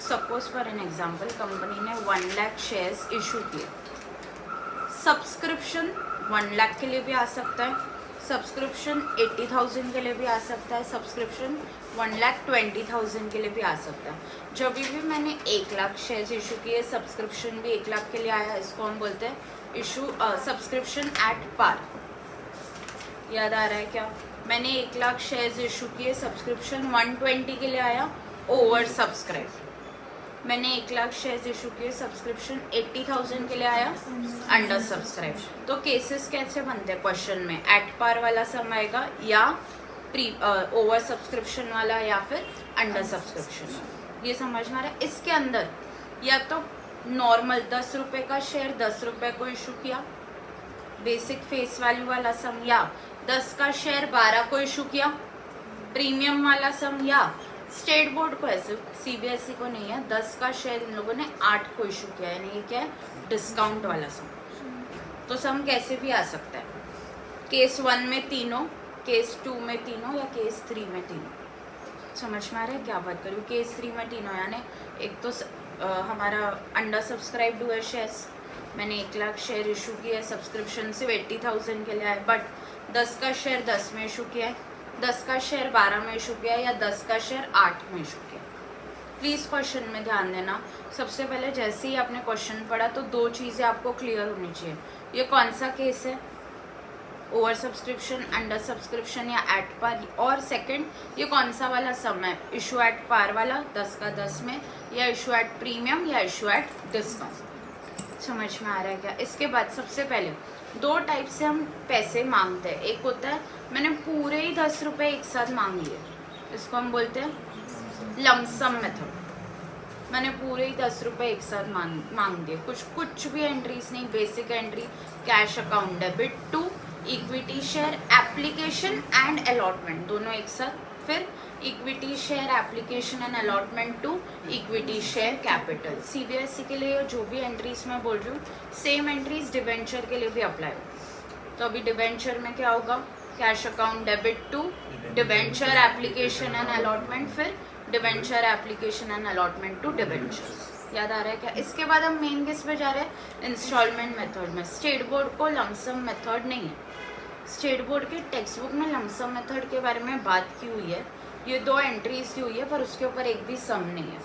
Suppose for an example company ने 1 lakh shares issue किए। Subscription 1 lakh के लिए भी आ सकता है, सब्सक्रिप्शन 80,000 के लिए भी आ सकता है, सब्सक्रिप्शन 1,20,000 के लिए भी आ सकता है। जब भी मैंने 1 लाख शेयर्स इशू किए, सब्सक्रिप्शन भी 1 लाख के लिए आया, इसको हम बोलते हैं इशू सब्सक्रिप्शन एट पार। याद आ रहा है क्या? मैंने 1 लाख शेयर्स इशू किए, सब्सक्रिप्शन 120 के लिए आया, ओवर सब्सक्राइब। मैंने 1 लाख शेयर्स इशू किए, सब्सक्रिप्शन 80,000 के लिए आया, अंडर सब्सक्राइब। तो केसेस कैसे बनते हैं क्वेश्चन में? एट पार वाला सम आएगा या ओवर सब्सक्रिप्शन वाला या फिर अंडर सब्सक्रिप्शन। ये समझ में आ रहा है? इसके अंदर या तो नॉर्मल 10 रुपये का शेयर 10 रुपये को इशू किया, बेसिक फेस वैल्यू वाला सम, या 10 का शेयर 12 को इशू किया, प्रीमियम वाला सम, या स्टेट बोर्ड को, ऐसे सीबीएसई को नहीं है, 10 का शेयर इन लोगों ने 8 को इशू किया, यानी ये क्या है? डिस्काउंट वाला सम। तो सम कैसे भी आ सकता है, केस 1 में तीनों, केस 2 में तीनों, या केस 3 में तीनों। समझ में आ रहा है क्या बात करूँ? केस 3 में तीनों यानी एक तो हमारा अंडर सब्सक्राइब हुआ शेयर्स, मैंने 1 लाख शेयर इशू किया है, सब्सक्रिप्शन सिर्फ 80,000 के लिए आए, बट 10 का शेयर 10 में इशू किया है, 10 का शेयर 12 में इशू किया, या 10 का शेयर 8 में इशू किया। प्लीज़ क्वेश्चन में ध्यान देना। सबसे पहले जैसे ही आपने क्वेश्चन पढ़ा तो 2 चीज़ें आपको क्लियर होनी चाहिए। ये कौन सा केस है? ओवर सब्सक्रिप्शन, अंडर सब्सक्रिप्शन या एट पार। और सेकंड, ये कौन सा वाला सम है? इशू एट पार वाला 10 का 10 में, या इशू एट प्रीमियम, या इशू एट डिस्काउंट। समझ में आ रहा है क्या? इसके बाद सबसे पहले 2 टाइप से हम पैसे मांगते हैं। एक होता है मैंने पूरे ही 10 रुपये एक साथ मांग लिए, इसको हम बोलते हैं लमसम मेथड। मैंने पूरे ही 10 रुपये एक साथ मांग दिए, कुछ भी एंट्रीज नहीं, basic entry, cash account debit to equity share application and allotment, दोनों एक साथ। फिर equity share application and allotment to equity share capital. CBSE के लिए जो भी एंट्रीज मैं बोल रही हूँ, सेम एंट्रीज डिवेंचर के लिए भी अप्लाई हो। तो अभी डिवेंचर में क्या होगा? Cash account debit to debenture application and allotment, फिर debenture application and allotment to debenture. याद आ रहा है क्या? इसके बाद हम मेन किस पे जा रहे हैं? इंस्टॉलमेंट मेथड में। स्टेट बोर्ड को लमसम मेथड नहीं है, स्टेट बोर्ड के टेक्स्ट बुक में लमसम मेथड के बारे में बात की हुई है, ये 2 एंट्रीज की हुई है, पर उसके ऊपर एक भी सम नहीं है।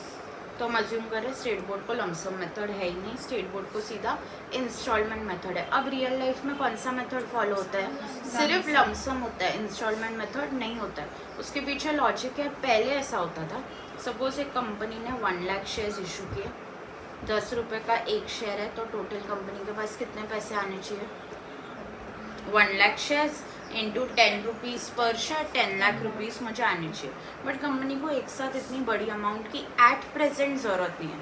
तो हम अज्यूम करें स्टेट बोर्ड को लमसम मेथड है ही नहीं, स्टेट बोर्ड को सीधा इंस्टॉलमेंट मेथड है। अब रियल लाइफ में कौन सा मेथड फॉलो होता है? सिर्फ लमसम होता है, इंस्टॉलमेंट मेथड नहीं होता है। उसके पीछे लॉजिक है, पहले ऐसा होता था, सपोज एक कंपनी ने 1 लाख शेयर्स इशू किए, 10 रुपये का एक शेयर है, तो टोटल कंपनी के पास कितने पैसे आने चाहिए? 1 लाख शेयर्स इंटू 10 रुपीज़ पर शेयर, 10 लाख रुपीज़ मुझे आने चाहिए। बट कंपनी को एक साथ इतनी बड़ी अमाउंट की एट प्रेजेंट ज़रूरत नहीं है,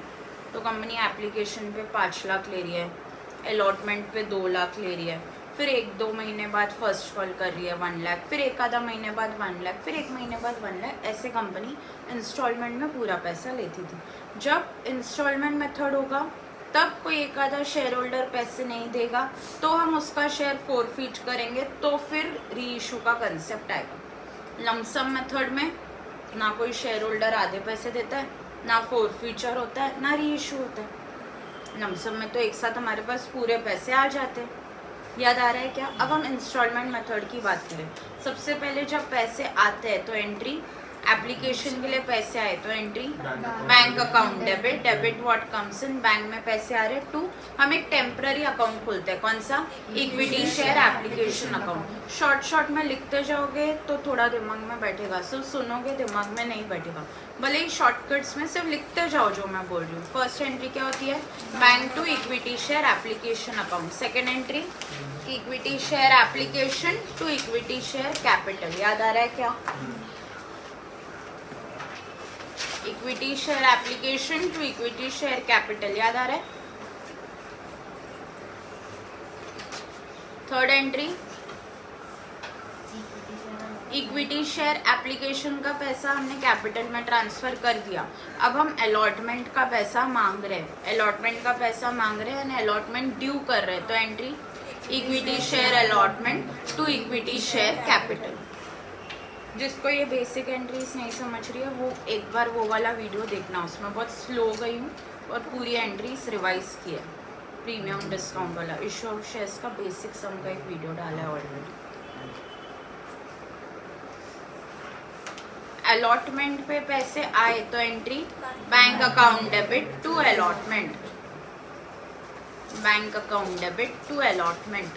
तो कंपनी एप्लीकेशन पे 5 लाख ले रही है, अलॉटमेंट पे 2 लाख ले रही है, फिर 1-2 महीने बाद फर्स्ट कॉल कर रही है 1 लाख, फिर एक आधा महीने बाद 1 लाख, फिर 1 महीने बाद 1 लाख। ऐसे कंपनी इंस्टॉलमेंट में पूरा पैसा लेती थी। जब इंस्टॉलमेंट मेथड होगा तब कोई एक आधा शेयर होल्डर पैसे नहीं देगा, तो हम उसका शेयर फोरफीट करेंगे, तो फिर री इशू का कंसेप्ट आएगा। लमसम मेथड में ना कोई शेयर होल्डर आधे पैसे देता है, ना फोरफीचर होता है, ना री इशू होता है। लमसम में तो एक साथ हमारे पास पूरे पैसे आ जाते हैं। याद आ रहा है क्या? अब हम इंस्टॉलमेंट मेथड की बात करें। सबसे पहले जब पैसे आते हैं तो एंट्री, एप्लीकेशन के लिए पैसे आए तो entry, bank account debit, debit what comes in, bank में पैसे आ रहे। 2, हम एक टेम्पररी अकाउंट खोलते हैं, कौन सा? Equity share application account. Short में लिखते जाओगे तो थोड़ा दिमाग में बैठेगा, सिर्फ सुनोगे दिमाग में नहीं बैठेगा, भले ही शॉर्टकट्स में सिर्फ लिखते जाओ जो मैं बोल रही हूँ। फर्स्ट एंट्री क्या होती है? Bank to equity share application account. Second entry, equity share application to equity share capital. याद आ रहा है क्या? Equity share application to equity share capital. याद आ रहा है? Third entry, equity share application का पैसा हमने कैपिटल में ट्रांसफर कर दिया, अब हम अलॉटमेंट का पैसा मांग रहे हैं, अलॉटमेंट का पैसा मांग रहे हैं, अलॉटमेंट ड्यू कर रहे हैं, तो entry equity share allotment to equity share capital. जिसको ये बेसिक एंट्रीज नहीं समझ रही है वो एक बार वो वाला वीडियो देखना, उसमें बहुत स्लो गई हूँ और पूरी एंट्रीज रिवाइज की है। प्रीमियम डिस्काउंट वाला इशू ऑफ शेयर्स का बेसिक सम का एक वीडियो डाला है ऑलरेडी। अलॉटमेंट पे पैसे आए तो entry bank account debit to allotment, bank account debit to allotment.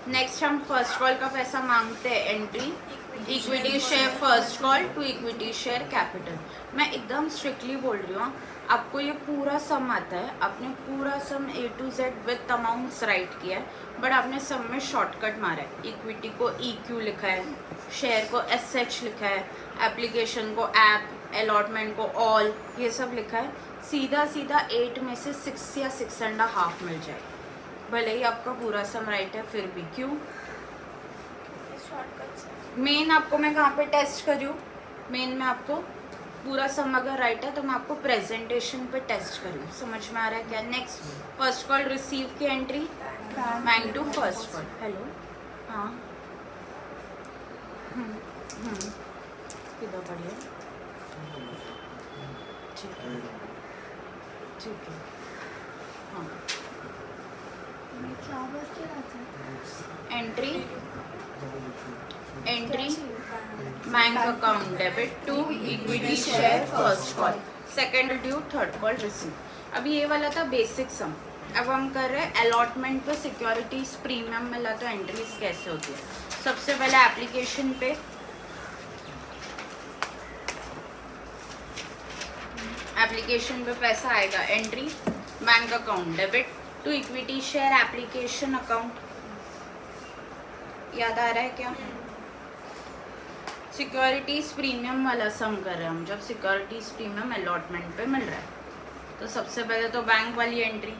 Next हम फर्स्ट कॉल का पैसा मांगते हैं, entry equity share first call to equity share capital. मैं एकदम स्ट्रिक्टली बोल रही हूँ, आपको ये पूरा सम आता है, आपने पूरा सम A to Z with amounts right किया है, बट आपने सम में शॉर्टकट मारा है। इक्विटी को EQ लिखा है, शेयर को SH लिखा है, एप्लीकेशन को ऐप, अलॉटमेंट को ऑल, ये सब लिखा है। सीधा सीधा 8 में से 6 या 6.5 मिल जाए, भले ही आपका पूरा सम राइट है फिर भी। क्यों? मेन आपको मैं कहाँ पे टेस्ट कर रही हूँ? मेन में आपको पूरा सम अगर राइट है तो मैं आपको प्रेजेंटेशन पे टेस्ट कर रही हूँ। समझ में आ रहा है क्या? नेक्स्ट फर्स्ट कॉल रिसीव की entry bank to first call. Hello, हाँ किधर पड़ी है? ठीक है ठीक है, हाँ entry entry bank account debit to equity share first call, second due, third call receive. अभी ये वाला था बेसिक सम। अब हम कर रहे हैं अलॉटमेंट पे सिक्योरिटीज प्रीमियम मिला तो एंट्रीज कैसे होती है। सबसे पहले एप्लीकेशन पे पैसा आएगा, entry bank account debit to equity share application account. याद आ रहा है क्या? सिक्योरिटीज प्रीमियम वाला सम कर रहे हैं हम, जब सिक्योरिटीज प्रीमियम अलॉटमेंट पे मिल रहा है तो सबसे पहले तो बैंक वाली entry.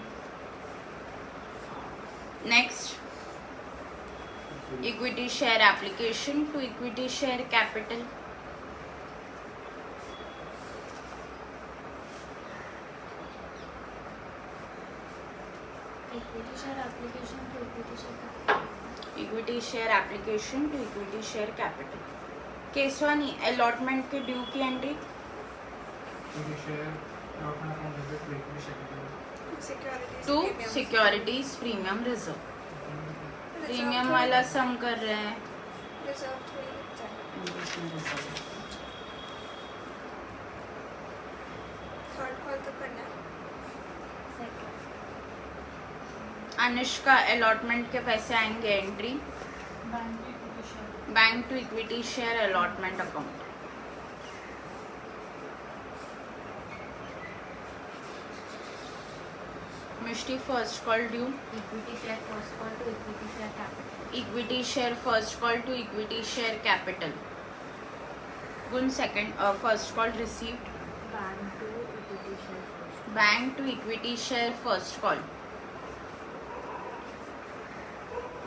Next equity share application to equity share capital. Equity share application to equity share capital. Keswani allotment के ड्यू की entry to securities premium reserve. Premium वाला सम कर रहे हैं, अनुष्का अलॉटमेंट के पैसे आएंगे, entry bank to equity share allotment account. Mishti first call due equity share first call to equity share capital. Equity share first call to equity share capital. गुण second first call received bank to equity share first call.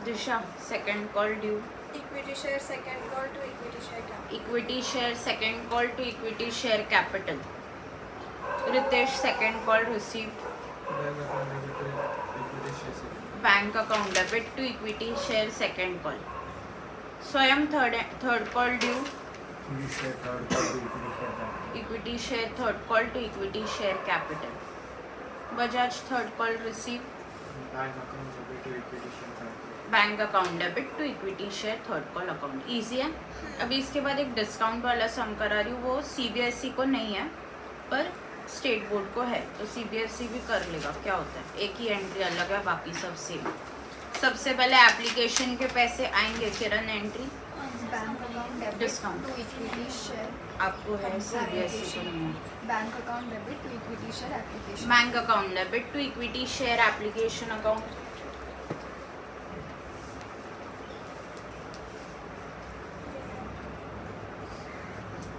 Disha second call due equity share second call to equity share capital. Equity share second call to equity share capital. Ritesh second call received bank account debit to equity share second call. Swayam third call due equity share third call to equity share capital. Bajaj third call receive bank account debit to equity share third call account. Easy है। अभी इसके बाद एक discount वाला सम करा रही हूँ, वो CBSE को नहीं है पर स्टेट बोर्ड को है, तो CBSE भी कर लेगा। क्या होता है, एक ही एंट्री अलग है, बाकी सब सेम। सबसे पहले एप्लीकेशन के पैसे आएंगे, Kiran entry discount to equity share आपको है, CBSE को नहीं है। Bank account debit to equity share application. Bank account debit to equity share application account.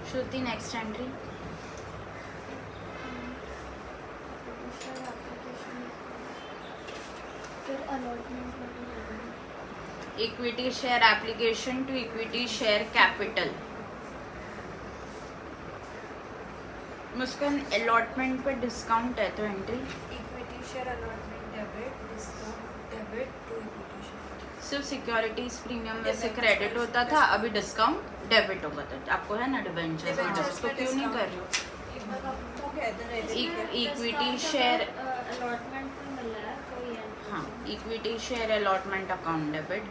Shruti next entry equity share application to equity share capital. Muskan allotment पे discount है तो entry equity share allotment debit discount debit to equity share. सिर्फ securities premium में से credit होता था, अभी discount debit होगा। तो आपको है ना डिबेंचर्स में, Debentures तो में क्यों नहीं discount। कर रहे हो? Together it is. Equity share, allotment में मिल रहा है कोई है। हाँ, equity share allotment account debit,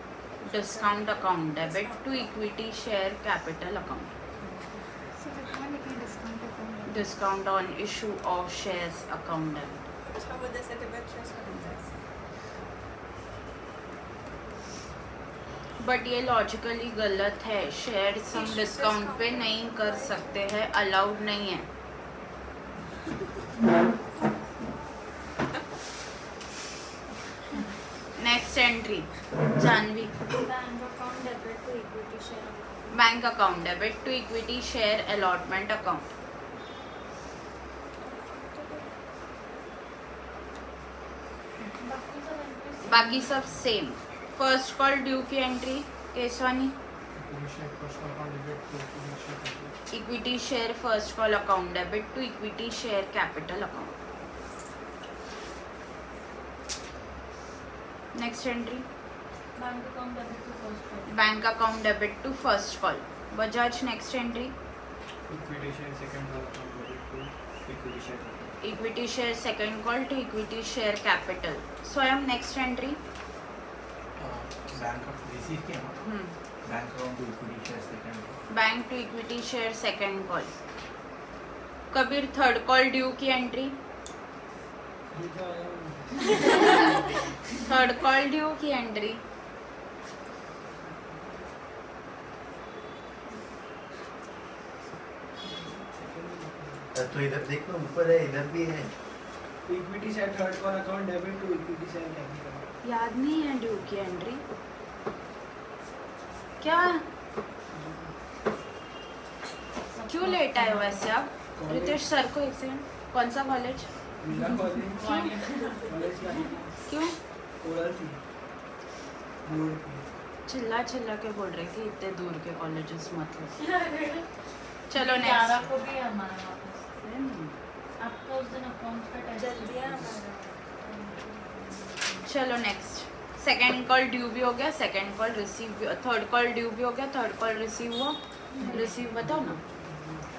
discount account debit to equity share capital account, So the one again discount account. Discount on issue of shares account debit. अच्छा वो जैसे debentures में होता है। बट ये लॉजिकली गलत है, शेयर्स हम डिस्काउंट पे नहीं कर सकते हैं, अलाउड नहीं है। Next entry Jahnavi, bank account debit to equity share. Bank account debit to equity share allotment account. बाकी सब एंट्रीज बाकी सब सेम। फर्स्ट कॉल ड्यू की entry Keswani, equity share first call account debit to equity share capital account. Next entry bank account debit to first call. Bank account debit to first call Bajaj. Next entry equity share second call account debit to equity share. Equity share second call to equity share capital Swayam. Next entry bank of receive किया ना, bank account to equity share second. Bank to equity share second call. Kabir third call due की entry, third call due की entry. तो इधर देख लो, ऊपर है, इधर भी है। Equity share third call account debit to equity share capital. याद नहीं है ड्यू की एंट्री क्या? क्यों लेट आए हो वैसे आप? रितेश सर को एक सेकंड, कौन सा कॉलेज? मेरा कॉलेज कॉलेज का क्यों ओरल थी बोर्ड की। चिल्ला चिल्ला के बोल रही थी इतने दूर के कॉलेजेस मतलब। चलो 11 नेक्स्ट। को भी है हमारा वापस। आपका उस दिन अकाउंट्स का टेस्ट जल्दी है हमारा। चलो नेक्स्ट। सेकंड कॉल ड्यू भी हो गया, सेकंड कॉल रिसीव भी, थर्ड कॉल ड्यू भी हो गया, थर्ड कॉल रिसीव हुआ। रिसीव बताओ ना।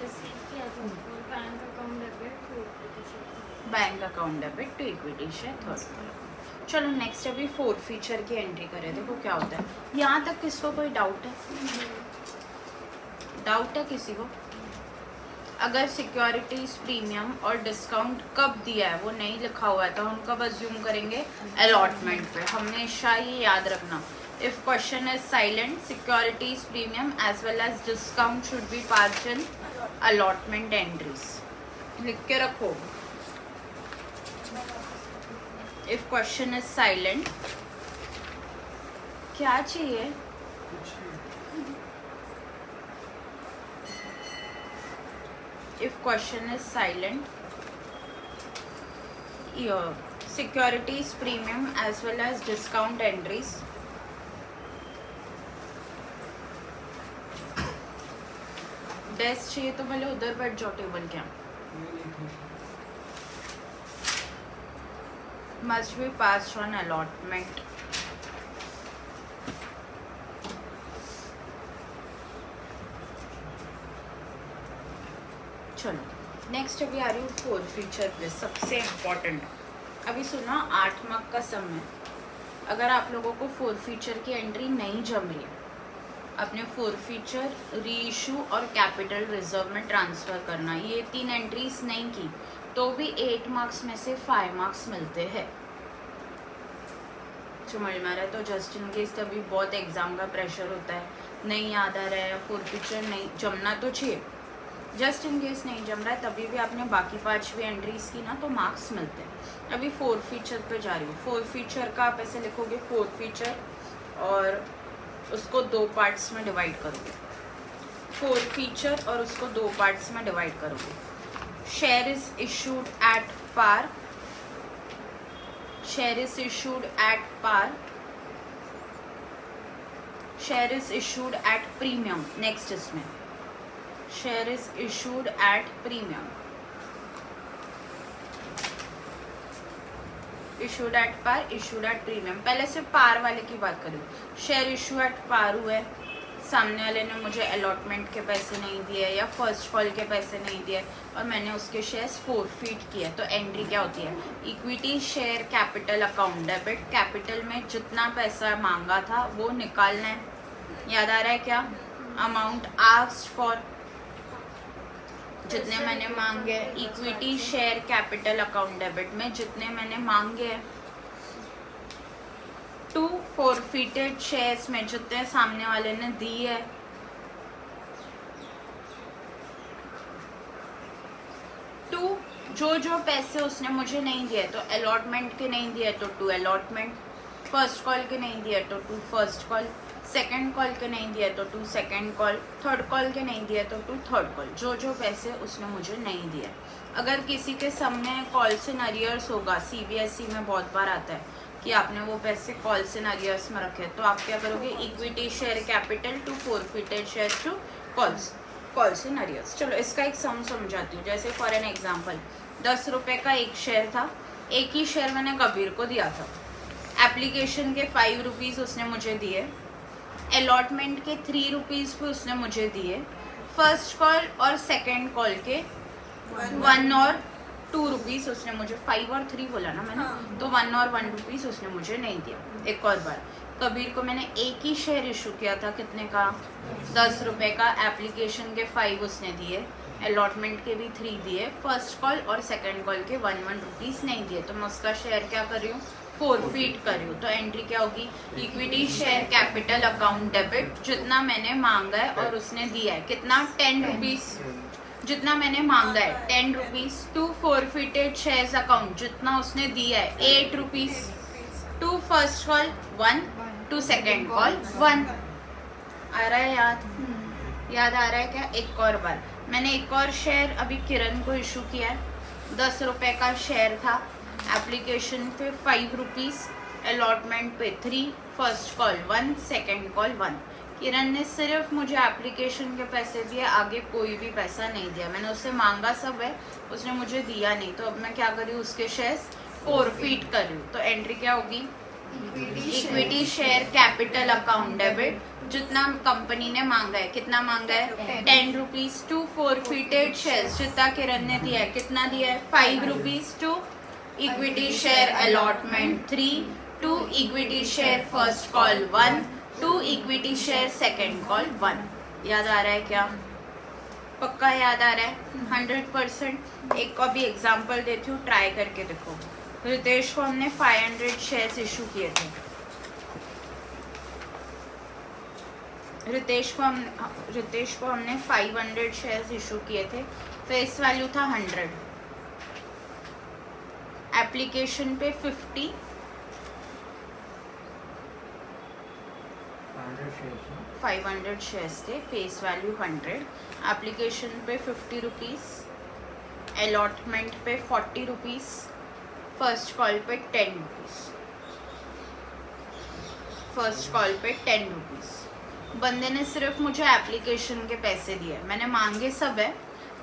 रिसीव किया था bank account debit to equity share. Bank account debit to equity share third call. चलो नेक्स्ट अभी फोर्थ फीचर की एंट्री करें, देखो क्या होता है। यहाँ तक किसको कोई डाउट है? डाउट है किसी को? अगर सिक्योरिटीज प्रीमियम और डिस्काउंट कब दिया है वो नहीं लिखा हुआ है तो हम कब अज्यूम करेंगे? अलॉटमेंट पे। हमेशा ये याद रखना, if question is silent, securities premium as well as discount should be passed in allotment entries. लिख के रखो, इफ क्वेश्चन इज साइलेंट। क्या चाहिए? if question is silent, your securities premium as well as discount entries desk चाहिए तो भले उधर बैठ जाओ टेबल के। Must be passed on allotment. चलो नेक्स्ट अभी आ रही हूँ फोर फीचर पे, सबसे इम्पोर्टेंट। अभी सुना 8 मार्क का सम है। अगर आप लोगों को फोर फीचर की एंट्री नहीं जम रही है, अपने फोर फीचर री इशू और कैपिटल रिजर्व में ट्रांसफ़र करना, ये 3 एंट्रीज नहीं की तो भी 8 मार्क्स में से 5 मार्क्स मिलते हैं। समझ में आ रहा है? तो जस्ट इन केस तभी बहुत एग्ज़ाम का प्रेशर होता है, नहीं याद आ रहा है, फोर फीचर नहीं जमना तो चाहिए। जस्ट इन केस नहीं जम रहा है तभी भी आपने बाकी 5 भी एंट्रीज की ना तो मार्क्स मिलते हैं। अभी फोर फीचर पे जा रही हूँ। फोर फीचर का आप ऐसे लिखोगे, फोर फीचर और उसको 2 पार्ट्स में डिवाइड करोगे। फोर फीचर और उसको 2 पार्ट्स में डिवाइड करोगे। Share is issued at par, share is issued at par, share is issued at premium. Next इसमें share is issued at premium. Issued at par, issued at premium. पहले से पार वाले की बात करूँ, शेयर इशू एट पार हुए, सामने वाले ने मुझे अलॉटमेंट के पैसे नहीं दिए या फर्स्ट कॉल के पैसे नहीं दिए और मैंने उसके शेयर्स फोरफीट किए, तो एंट्री क्या होती है? Equity share capital account debit. Capital में जितना पैसा मांगा था वो निकालना है, याद आ रहा है क्या? अमाउंट आस्क्ड फॉर, जितने मैंने मांगे। Equity share capital account debit में जितने मैंने मांगे। टू फोरफीटेड शेयर्स में जितने सामने वाले ने दिए है। टू जो पैसे उसने मुझे नहीं दिए, तो अलॉटमेंट के नहीं दिए तो टू अलॉटमेंट, फर्स्ट कॉल के नहीं दिए तो to first call, second call के नहीं दिए तो to second call, third call के नहीं दिए तो टू थर्ड कॉल। जो पैसे उसने मुझे नहीं दिए। अगर किसी के सामने कॉल्स इन अरियर्स होगा, सीबीएसई में बहुत बार आता है कि आपने वो पैसे कॉल्स इन अरियर्स में रखे, तो आप क्या करोगे? Equity share capital to forfeited shares to calls in arrears. चलो इसका एक सम समझाती हूँ। जैसे फॉर एन एग्जांपल 10 रुपये का एक शेयर था, एक ही शेयर मैंने कबीर को दिया था। एप्लीकेशन के 5 रुपीज़ उसने मुझे दिए, अलॉटमेंट के 3 रुपीज़ पे उसने मुझे दिए, फर्स्ट कॉल और सेकेंड कॉल के 1 और 2 रुपीज़ उसने मुझे, 5 और 3 बोला ना मैंने, तो 1 और 1 रुपीज़ उसने मुझे नहीं दिया। एक और बार, कबीर को मैंने एक ही शेयर इशू किया था, कितने का? 10 रुपये का। एप्लीकेशन के 5 उसने दिए, अलॉटमेंट के भी 3 दिए, फर्स्ट कॉल और सेकंड कॉल के 1 रुपीज़ नहीं दिए, तो मैं उसका शेयर क्या कर रही हूँ? फोरफीट कर रही हूँ। तो एंट्री क्या होगी? Equity share capital account debit. जितना मैंने मांगा है और उसने दिया है कितना? 10 रुपीज़। जितना मैंने मांगा है 10 rupees. To forfeited shares account, जितना उसने दिया है 8 rupees. To first call 1, to second call 1। आ रहा है याद आ रहा है क्या? एक और बार, मैंने एक और शेयर अभी किरण को इशू किया है, 10 रुपये का शेयर था, एप्लीकेशन पे 5 रुपीज़, अलॉटमेंट पे 3, फर्स्ट कॉल 1, सेकेंड कॉल 1। किरण ने सिर्फ मुझे एप्लीकेशन के पैसे दिए, आगे कोई भी पैसा नहीं दिया। मैंने उससे मांगा सब है, उसने मुझे दिया नहीं, तो अब मैं क्या कर रही हूँ? उसके शेयर्स फोरफीट कर रही हूँ। तो एंट्री क्या होगी? Equity share capital account debit. जितना कंपनी ने मांगा है, कितना मांगा है? 10 रुपीज़। टू फोरफीटेड शेयर्स, जितना किरण ने दिया है, कितना दिया है? 5 rupees. To equity share allotment 3, to equity share first call 1, to equity share second call 1। याद आ रहा है क्या? पक्का याद आ रहा है? 100%। एक अभी एग्जांपल देती हूँ, ट्राई करके देखो। रितेश को हमने 500 शेयर्स इशू किए थे। रितेश को हमने 500 शेयर्स इशू किए थे। फेस वैल्यू था 100, एप्लीकेशन पे 50, 500 शेयर्स थे, फेस वैल्यू 100, एप्लीकेशन पे 50 रुपीज़, अलॉटमेंट पे 40 रुपीज़, फर्स्ट कॉल पे 10 रुपीज़, फर्स्ट कॉल पे 10 रुपीज़। बंदे ने सिर्फ मुझे एप्लीकेशन के पैसे दिए, मैंने मांगे सब है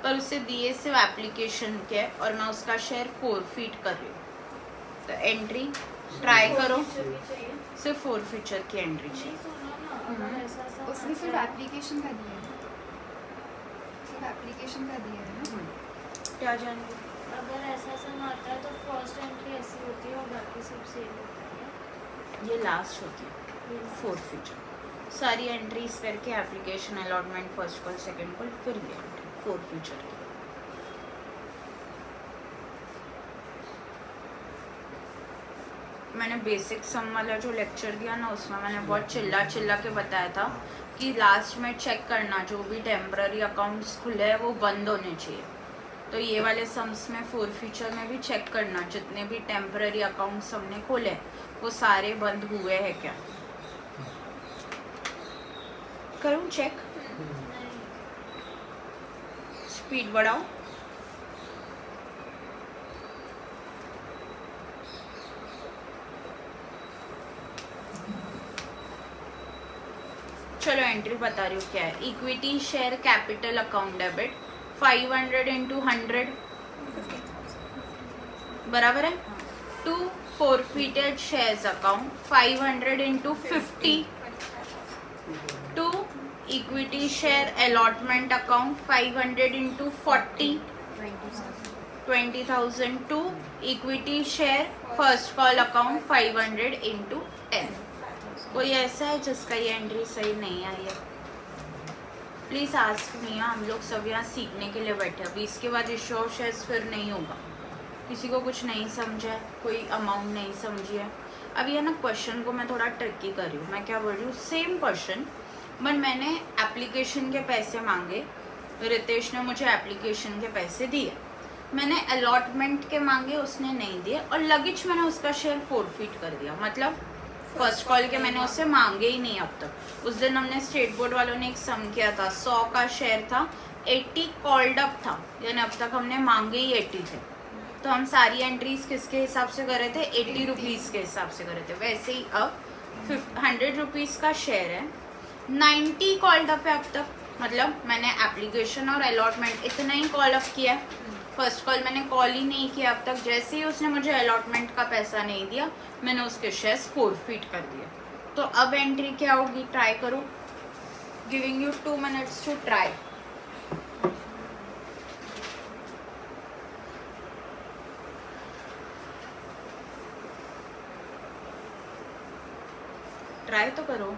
पर उसे दिए सिर्फ एप्लीकेशन के, और मैं उसका शेयर फोरफीट कर रही हूँ। तो एंट्री ट्राई करो, सिर्फ फोरफीचर की एंट्री चाहिए। उसने सिर्फ एप्लीकेशन का दिया है, सिर्फ एप्लीकेशन का दिया है ना। क्या जानेंगे? अगर ऐसा सम आता है तो फर्स्ट एंट्री ऐसी होती है और बाकी सब सेम होता है। ये लास्ट होती है फोरफीचर। सारी एंट्रीज करके application allotment first call second call, फिर ये एंट्री फोरफीचर की। मैंने बेसिक सम वाला जो लेक्चर दिया ना, उसमें मैंने बहुत चिल्ला के बताया था कि लास्ट में चेक करना जो भी टेम्पररी अकाउंट्स खुले हैं वो बंद होने चाहिए। तो ये वाले सम्स में फोरफीचर में भी चेक करना, जितने भी टेम्पररी अकाउंट्स हमने खोले वो सारे बंद हुए हैं क्या। करूँ चेक? स्पीड बढ़ाओ। चलो एंट्री बता रही हूँ क्या है। Equity share capital account debit 500 × 100 बराबर है। To forfeited shares account 500 into 50 to equity share allotment account 500 into 40 20,000 to equity share first call account 500 into 10. कोई ऐसा है जिसका ये एंट्री सही नहीं आई है? Please ask me. हम लोग सब यहाँ सीखने के लिए बैठे हैं। अभी इसके बाद इशू ऑफ शेयर्स फिर नहीं होगा। किसी को कुछ नहीं समझा है, कोई अमाउंट नहीं समझी है। अब ये ना क्वेश्चन को मैं थोड़ा ट्रिकी कर रही हूँ। मैं क्या बोल रही हूँ, सेम क्वेश्चन बट मैंने एप्लीकेशन के पैसे मांगे, रितेश ने मुझे एप्लीकेशन के पैसे दिए। मैंने अलॉटमेंट के मांगे, उसने नहीं दिए। और लगेज मैंने उसका शेयर फोरफिट कर दिया। मतलब फर्स्ट कॉल के मैंने उससे मांगे ही नहीं अब तक। उस दिन हमने स्टेट बोर्ड वालों ने एक सम किया था, 100 का शेयर था, 80 कॉल्ड अप था, यानी अब तक हमने मांगे ही 80 थे। तो हम सारी एंट्रीज किसके हिसाब से कर रहे थे? 80 रुपीज़ के हिसाब से कर रहे थे। वैसे ही अब 100 रुपीज़ का शेयर है, 90 कॉल्ड अप है अब तक। मतलब मैंने एप्लीकेशन और अलॉटमेंट इतना ही कॉल अप किया। फर्स्ट कॉल मैंने कॉल ही नहीं किया अब तक। जैसे ही उसने मुझे अलॉटमेंट का पैसा नहीं दिया, मैंने उसके शेयर्स फोरफिट कर दिए। तो अब एंट्री क्या होगी, ट्राई करो। Giving you 2 minutes to try. Try तो करो।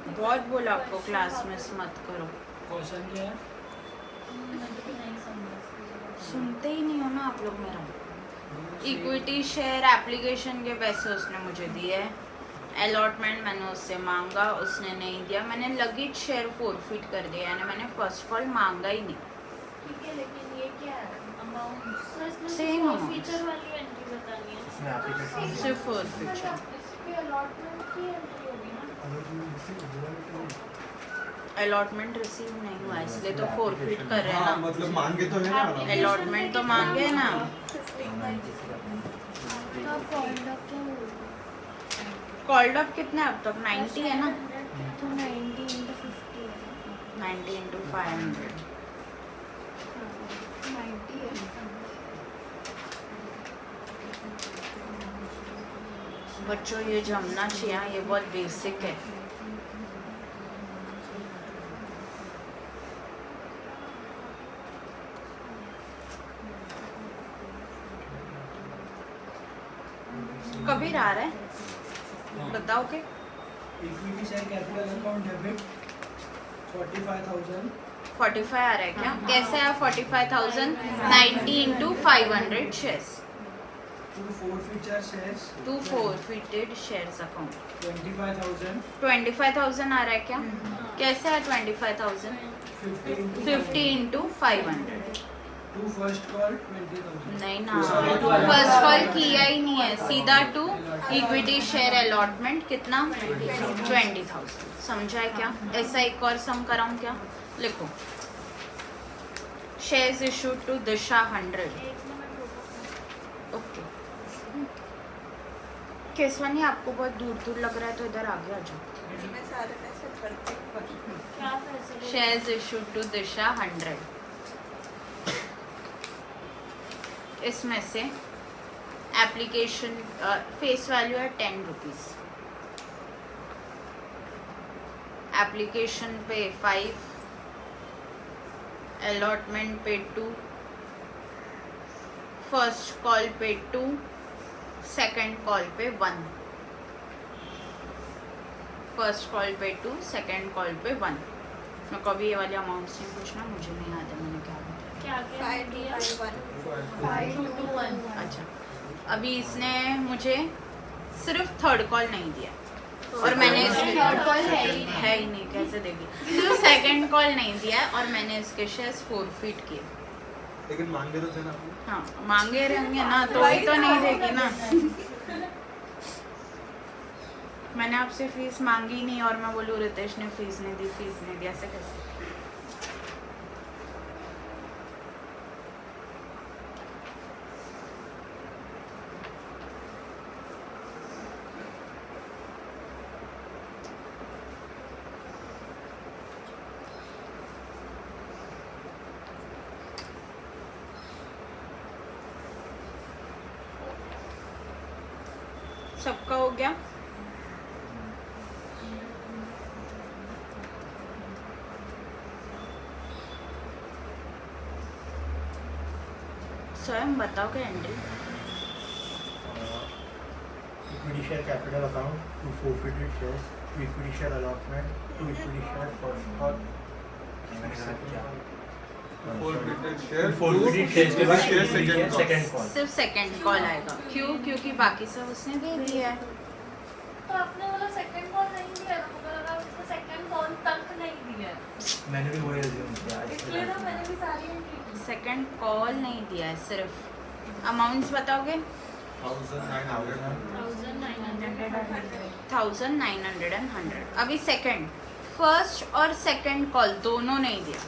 बहुत बोला आपको क्लास में मत करो। क्वेश्चन क्या है? सुनते ही नहीं हो ना आप लोग मेरा। इक्विटी शेयर एप्लीकेशन के पैसे उसने मुझे दिए, अलॉटमेंट मैंने उससे मांगा, उसने नहीं दिया। मैंने लगेज शेयर फोरफिट कर दिया, यानी मैंने फर्स्ट कॉल मांगा ही नहीं। ठीक है, लेकिन ये क्या है अमाउंट? सर इसमें Same सिर्फ amount. फीचर वाली एंट्री बतानी है। इसमें एप्लीकेशन सिर्फ फोरफिट। इसकी अलॉटमेंट की एंट्री होगी ना। अलॉटमेंट रिसीव नहीं हुआ, इसलिए तो फोरफिट कर रहे हैं ना। मतलब मांगे तो है ना। अलॉटमेंट तो मांगे ना। कॉल्ड अप कितने अब तक? 90 है ना। तो 90 into 50 है। 90 into 500। 90 है। बच्चों ये जमना चाहिए, ये बहुत बेसिक है। कबीर आ रहा है, बताओ के। Equity share capital account debit 45,000 45 आ रहा है क्या? कैसे है 45,000? 90 into 500 shares to forfeiture shares to forfeited shares account। 25,000 25,000 आ रहा है क्या? कैसे है 25,000? 50 into 500। टू फर्स्ट कॉल 20,000 नहीं ना, फर्स्ट कॉल किया ही नहीं है, सीधा टू इक्विटी शेयर अलॉटमेंट। कितना? 20,000। समझा है क्या? ऐसा एक और सम कराऊं क्या? लिखो, shares issued to Disha 100। Okay Keswani, आपको बहुत दूर दूर लग रहा है तो इधर आगे आ जाओ। क्या facility? Shares issued to Disha 100। इसमें से एप्लीकेशन फेस वैल्यू है 10 रुपीज़, एप्लीकेशन पे 5, अलॉटमेंट पे 2, फर्स्ट कॉल पे 2, सेकंड कॉल पे 1। फर्स्ट कॉल पे 2, सेकंड कॉल पे 1। मैं कभी ये वाले अमाउंट से पूछना, मुझे नहीं आता मैंने क्या बताया। क्या क्या दिया? 5 to 1। अच्छा, अभी इसने मुझे सिर्फ थर्ड कॉल नहीं दिया और मैंने थर्ड कॉल है ही नहीं। है ही नहीं, कैसे देगी? सिर्फ सेकंड कॉल नहीं दिया है और मैंने इसके शेयर्स फोरफिट किए। लेकिन मांगे तो थे ना आपने। हाँ, मांगे रहेंगे ना, तो ही तो नहीं देगी ना। मैंने आपसे फीस मांगी नहीं और मैं बोलूँ रितेश ने फीस नहीं दी, फीस नहीं दी, ऐसे कैसे? सबका हो गया? स्वयं बताओ क्या entry? Equity share capital account to forfeited shares, to equity share allotment, to equity share first call. Forfeited share, Forfeited shares के बाद share equity share second call. सिर्फ सेकंड कॉल आएगा। क्यों? क्योंकि बाकी सब उसने दे दिया है। तो आपने बोला सेकंड कॉल नहीं दिया तो मुझे लगा उसने सेकंड कॉल तक नहीं दिया है। मैंने भी वही assume किया। इसलिए तो मैंने भी सारी एंट्री की। सेकंड कॉल नहीं दिया है सिर्फ। अमाउंट्स बताओगे? 1900 1900 1900 100। अभी सेकंड, फर्स्ट और सेकंड कॉल दोनों नहीं दिया।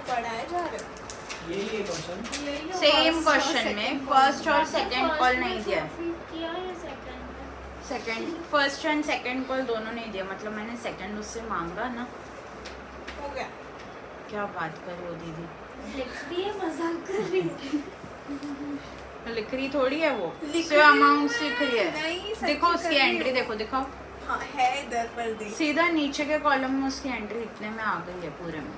पढ़ाए जा रहे यही है क्वेश्चन। सेम क्वेश्चन में फर्स्ट और सेकंड कॉल नहीं दिया। किया या सेकंड में? Second, first and second call दोनों नहीं दिया, मतलब मैंने सेकंड उससे मांगा ना। हो गया। क्या बात कर रही हो दीदी? लिख रही है, मजाक कर रही है। लिख रही थोड़ी है वो, लिख सिर्फ रही अमाउंट्स लिख रही है। नहीं, सच्ची देखो कर उसकी रही एंट्री हूँ। देखो, दिखाओ हाँ है इधर पर देख। सीधा नीचे के कॉलम में उसकी एंट्री इतने में आ गई है पूरे में।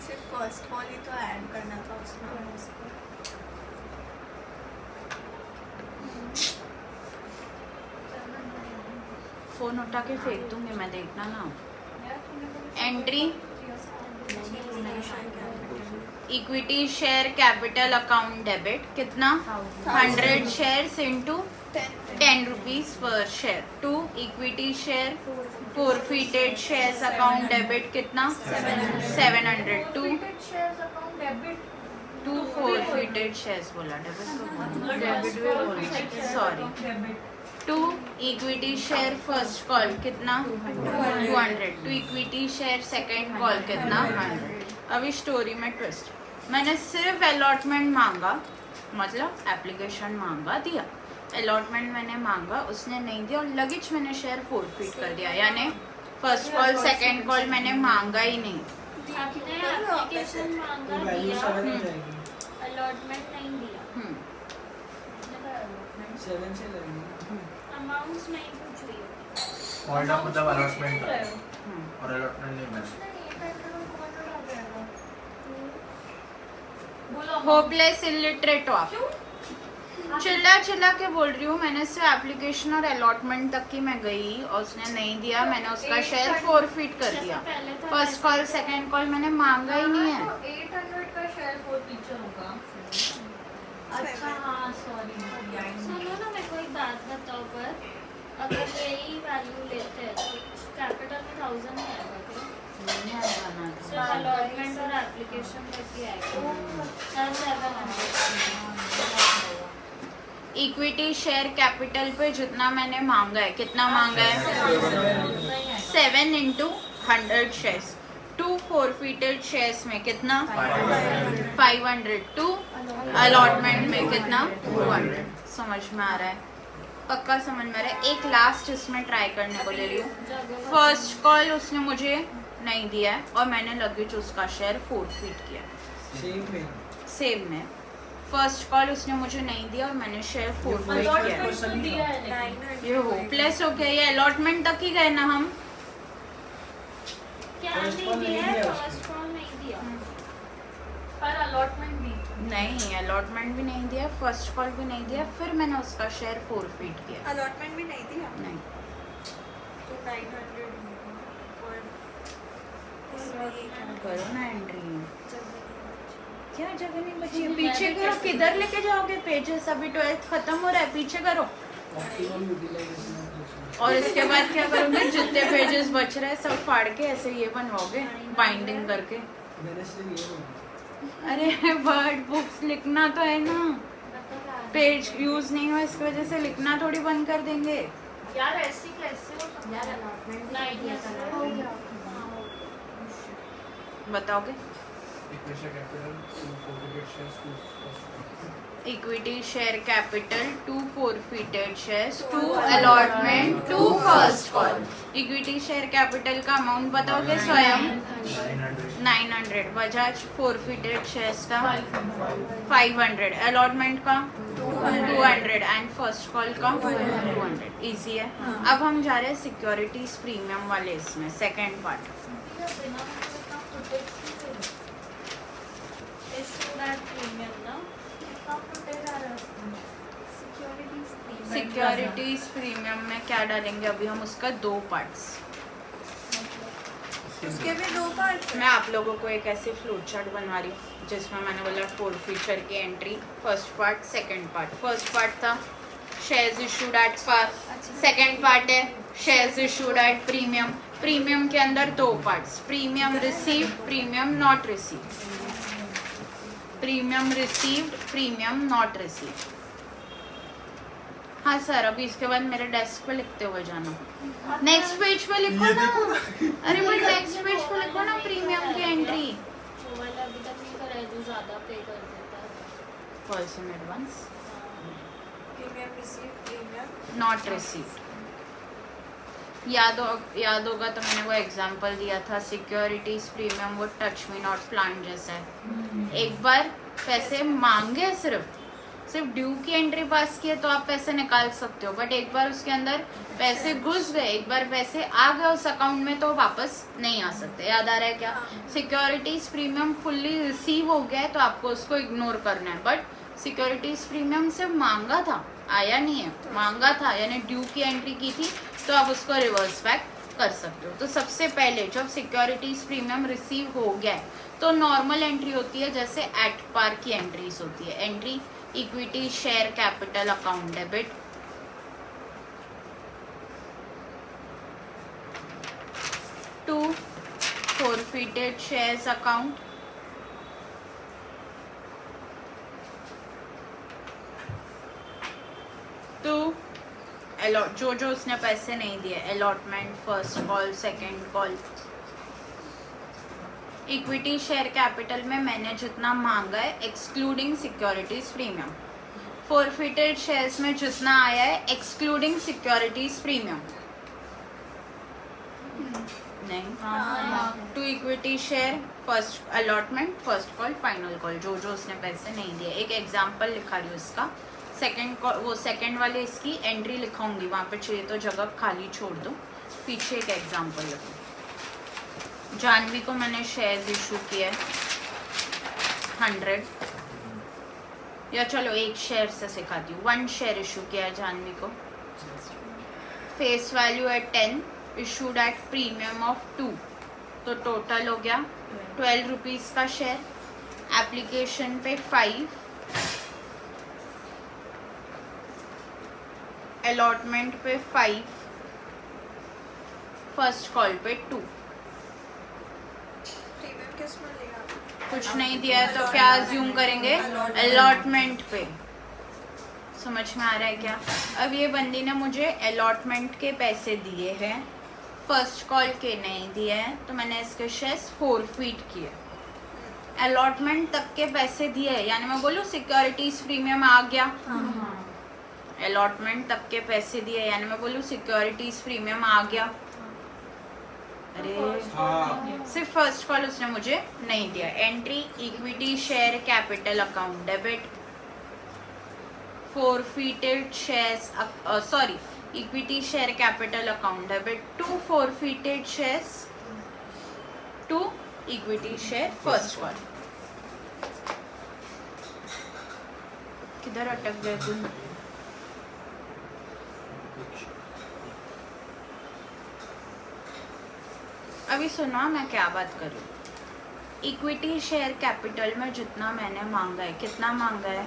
सिर्फ फर्स्ट कॉल ही तो ऐड करना था उसमें। फोन उठा के फेंक दूंगी मैं, देखना ना। Entry equity share capital account debit कितना? 100 shares into 10 rupees per share. To equity share forfeited shares account debit कितना? 700। To shares account debit to forfeited shares बोला, डेबिट तो डेबिट भी बोल, sorry. To equity share first call कितना? 200। To equity share second call कितना? 100। अभी story में twist, मैंने सिर्फ अलॉटमेंट मांगा, मतलब एप्लीकेशन मांगा, दिया। अलॉटमेंट मैंने मांगा, उसने नहीं दिया, और लगेज मैंने शेयर फोरफिट कर दिया। यानी फर्स्ट कॉल सेकंड कॉल मैंने मांगा ही नहीं। आपने एप्लीकेशन मांगा वैल्यू दिया, 7 हो जाएगी। अलॉटमेंट नहीं दिया, हम्म, 7 से लगेंगे। अमाउंट्स नहीं पूछ रही हो। Called up मतलब allotment का हम्म। और allotment नहीं मैंने। होपलेस इलिटरेट हो आप। चिल्ला चिल्ला के बोल रही हूँ, मैंने सिर्फ एप्लीकेशन और अलॉटमेंट तक की मैं गई और उसने नहीं दिया, मैंने उसका शेयर फोरफिट कर दिया। फर्स्ट कॉल सेकंड कॉल मैंने मांगा ही नहीं है। 800 का शेयर फीचर होगा। अच्छा हाँ सॉरी, सुनो ना मेरे को एक बात बताओ, पर अगर यही वैल्यू लेते हैं तो कैपिटल में 1000 नहीं आएगा क्या? सिर्फ अलॉटमेंट और एप्लीकेशन तक ही आएगा। 700। इक्विटी शेयर कैपिटल पे जितना मैंने मांगा है, कितना मांगा है? 7 into 100 shares. To forfeited shares में कितना? 500। टू अलॉटमेंट में कितना? 200। समझ में आ रहा है? पक्का समझ में आ रहा है? एक लास्ट इसमें ट्राई करने को दे रही हूँ। फर्स्ट कॉल उसने मुझे नहीं दिया है और मैंने लगेज उसका शेयर फोरफिट किया। सेम में फर्स्ट कॉल उसने मुझे नहीं दिया और मैंने शेयर फोरफिट किया। ये होपलेस हो गया, ये अलॉटमेंट तक ही गए ना हम। क्या नहीं दिया है? फर्स्ट कॉल नहीं दिया, पर अलॉटमेंट दी। नहीं, अलॉटमेंट भी नहीं दिया, फर्स्ट कॉल भी नहीं दिया, फिर मैंने उसका शेयर फोरफिट किया। अलॉटमेंट भी नहीं दिया नहीं, तो 900 और करो ना एंट्री। जल्दी क्या जगह नहीं बची है? पीछे करो, किधर लेके जाओगे पेजेस? अभी 12th खत्म हो रहा है, पीछे करो। और इसके बाद क्या करोगे? जितने पेजेस बच रहे हैं सब फाड़ के ऐसे ये बनवाओगे बाइंडिंग करके। अरे वर्ड बुक्स लिखना तो है ना, पेज यूज नहीं हो इसकी वजह से लिखना थोड़ी बंद कर देंगे। यार ऐसी कैसे हो सकता है? अलॉटमेंट नहीं दिया हो गया। बताओगे? Equity share, 2 forfeited shares, 2 first call. Equity share capital, 2 forfeited shares, 2 allotment, 2 first call. Equity share capital का अमाउंट बताओगे स्वयं? 900। 900, बजाज फोरफिटेड शेयर्स का 500, अलॉटमेंट का 200 एंड फर्स्ट कॉल का 200. इजी है. अब हम जा रहे हैं सिक्योरिटीज प्रीमियम वाले इसमें सेकेंड पार्ट. सिक्योरिटीज प्रीमियम में क्या डालेंगे अभी हम उसका 2 पार्ट्स. उसके भी 2 पार्ट. मैं आप लोगों को एक ऐसे फ्लोट चार्ट बनवा रही हूँ जिसमें मैंने बोला 4 फीचर की entry, first part second part. First part था shares issued at par, second part है shares issued at premium. Premium के अंदर 2 parts, premium received, premium not received. Premium received, premium not received. हाँ सर, अभी इसके बाद मेरे डेस्क पे लिखते हुए जाना. नेक्स्ट पेज पे लिखो ना. अरे भाई नेक्स्ट पेज पे लिखो ना प्रीमियम की एंट्री. वो वाला अभी तक नहीं करा है जो ज़्यादा पे कर देता है. Falls in advance, premium receive, premium not received. याद होगा तो मैंने वो एग्जांपल दिया था सिक्योरिटीज प्रीमियम वो टच मी नॉट प्लान जैसा है. एक बार पैसे मांगे, सिर्फ ड्यू की एंट्री पास की है तो आप पैसे निकाल सकते हो, बट एक बार उसके अंदर पैसे घुस गए, एक बार पैसे आ गए उस अकाउंट में तो वापस नहीं आ सकते. याद आ रहा है क्या? सिक्योरिटीज प्रीमियम फुल्ली रिसीव हो गया है तो आपको उसको इग्नोर करना है, बट सिक्योरिटीज प्रीमियम सिर्फ मांगा था, आया नहीं है. मांगा था यानी ड्यू की एंट्री की थी तो आप उसको रिवर्स बैक कर सकते हो. तो सबसे पहले जब सिक्योरिटीज प्रीमियम रिसीव हो गया है तो नॉर्मल एंट्री होती है जैसे एट पार की एंट्रीज होती है. Entry equity share capital account debit, to forfeited shares account, to जो उसने पैसे नहीं दिए, allotment, first call, second call. Equity share capital में मैंने जितना मांगा है excluding securities premium. Forfeited shares में जितना आया है एक्सक्लूडिंग सिक्योरिटीज प्रीमियम. नहीं. To equity share, first allotment, first call, final call, जो उसने पैसे नहीं दिए. एक एग्जांपल लिखा रही हूँ इसका. सेकेंड वो सेकेंड वाले इसकी एंट्री लिखाऊंगी, वहाँ पे चाहिए तो जगह खाली छोड़ दो. पीछे एक एग्जांपल लिखो. जानवी को मैंने शेयर्स इशू किया 100, या चलो एक शेयर से सिखाती हूँ. 1 शेयर इशू किया है जानवी को, फेस वैल्यू है 10, इशूड एट प्रीमियम ऑफ 2, तो टोटल हो गया 12 रुपीज़ का शेयर. एप्लीकेशन पे 5, अलॉटमेंट पे 5, फर्स्ट कॉल पे 2. प्रीमियम किस में लिया? कुछ नहीं दिया है तो क्या अज्यूम करेंगे? अलॉटमेंट पे. समझ में आ रहा है क्या? अब ये बंदी ने मुझे अलॉटमेंट के पैसे दिए हैं, फर्स्ट कॉल के नहीं दिए हैं, तो मैंने इसके शेयर्स फोरफिट किए. अलॉटमेंट तक के पैसे दिए यानी मैं बोलूँ सिक्योरिटीज प्रीमियम आ गया. अलॉटमेंट तक के पैसे दिए यानी मैं बोलूँ सिक्योरिटीज प्रीमियम आ गया. अरे सिर्फ फर्स्ट कॉल उसने मुझे नहीं दिया. Entry equity share capital account debit, forfeited shares, sorry equity share capital account debit, 2 forfeited shares, 2 equity share first call. किधर अटक गए तुम? अभी सुनो मैं क्या बात कर रही हूँ. इक्विटी शेयर कैपिटल में जितना मैंने मांगा है, कितना मांगा है?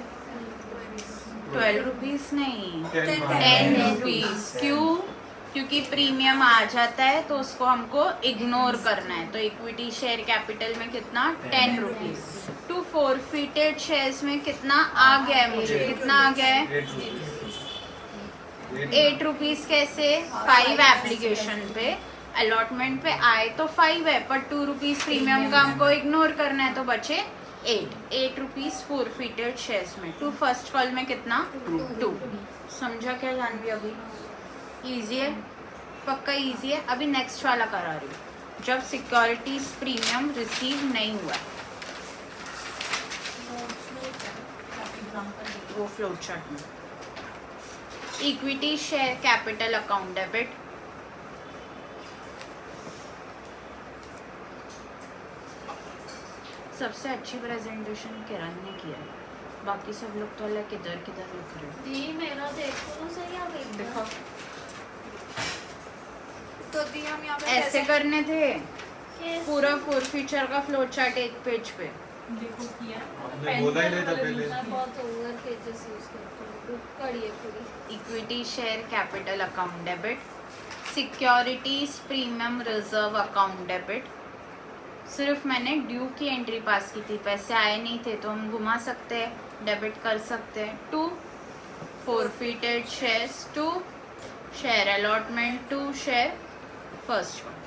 12 रुपीज़ नहीं, 10 रुपीज़. क्यों? क्योंकि प्रीमियम आ जाता है तो उसको हमको इग्नोर करना है. तो इक्विटी शेयर कैपिटल में कितना? 10 रुपीज़. 2 फोरफिटेड शेयर्स में कितना आ गया है मुझे? कितना आ गया है? 8 रुपीज़. कैसे? 5 एप्लीकेशन पे, अलॉटमेंट पे आए तो 5 है, पर 2 रुपीज़ प्रीमियम का हमको इग्नोर करना है तो बचे 8 रुपीज़ फोरफिटेड शेयर्स में. 2 फर्स्ट कॉल में कितना? 2. समझा क्या जानवी? अभी इजी है, पक्का इजी है. अभी नेक्स्ट वाला करा रही हूँ. जब सिक्योरिटीज प्रीमियम रिसीव नहीं हुआ है, वो फ्लोट चार्ट में। Equity share capital account debit, सबसे अच्छी प्रेजेंटेशन किरण ने किया है, बाकी सब लोग तो अलग किधर किधर लिख रहे हैं। दी मेरा देखो तो सही आप एक देखो तो दी हम यहाँ पे ऐसे कैसे करने थे कैसे? पूरा फोर फीचर का फ्लो चार्ट एक पेज पे। देखो किया आपने बोला ही नहीं था पहले। बहुत ओवर पेजेस यूज करते हैं, बुक पढ़िए पूरी। Equity share capital account debit, securities premium reserve account debit. सिर्फ मैंने ड्यू की एंट्री पास की थी, पैसे आए नहीं थे तो हम घुमा सकते हैं, डेबिट कर सकते हैं। 2 forfeited shares, 2 share allotment, 2 share first one।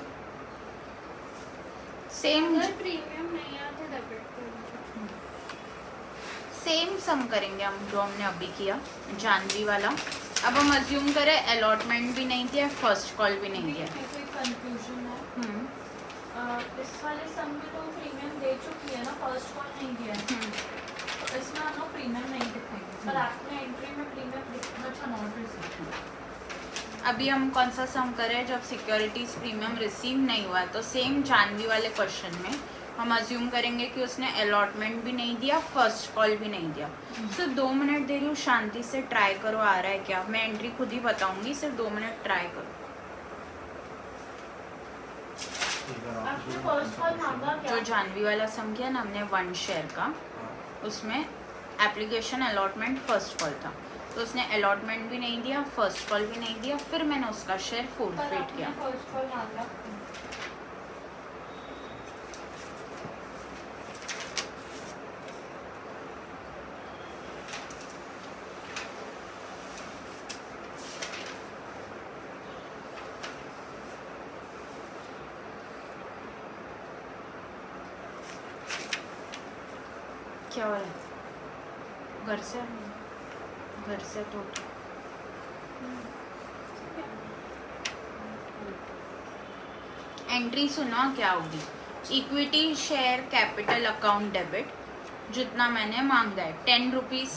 Same अगर प्रीमियम नहीं आया तो डेबिट करो। सेम सम करेंगे हम जो हमने अभी किया जानवी वाला। अब हम अज्यूम करें अलॉटमेंट भी नहीं दिया, फर्स्ट कॉल भी नहीं दिया। मेरे को एक कंफ्यूजन है, इस वाले सम में तो प्रीमियम दे चुकी है ना, फर्स्ट कॉल नहीं दिया है, तो इसमें हम लोग प्रीमियम नहीं दिखाएंगे, पर आपने एंट्री में प्रीमियम दिखना अच्छा नॉट रिसीव। अभी हम कौन सा सम करें जब सिक्योरिटीज प्रीमियम रिसीव नहीं हुआ, तो सेम जानवी वाले क्वेश्चन में हम अज्यूम करेंगे कि उसने अलॉटमेंट भी नहीं दिया, फर्स्ट कॉल भी नहीं दिया। सिर्फ 2 मिनट दे रही हूँ, शांति से ट्राई करो आ रहा है क्या। मैं एंट्री खुद ही बताऊंगी, सिर्फ 2 मिनट ट्राई करो। आपने फर्स्ट कॉल मांगा क्या? जो जानवी वाला सम किया ना हमने 1 शेयर का, उसमें एप्लीकेशन अलॉटमेंट फर्स्ट कॉल था, तो उसने अलॉटमेंट भी नहीं दिया, फर्स्ट कॉल भी नहीं दिया, फिर मैंने उसका शेयर पर फोरफिट आपने किया। फर्स्ट कॉल मांगा। क्या हो रहा है? घर से तो उठो। एंट्री सुनो क्या होगी। Equity share capital account debit, जितना मैंने मांगा है 10 rupees.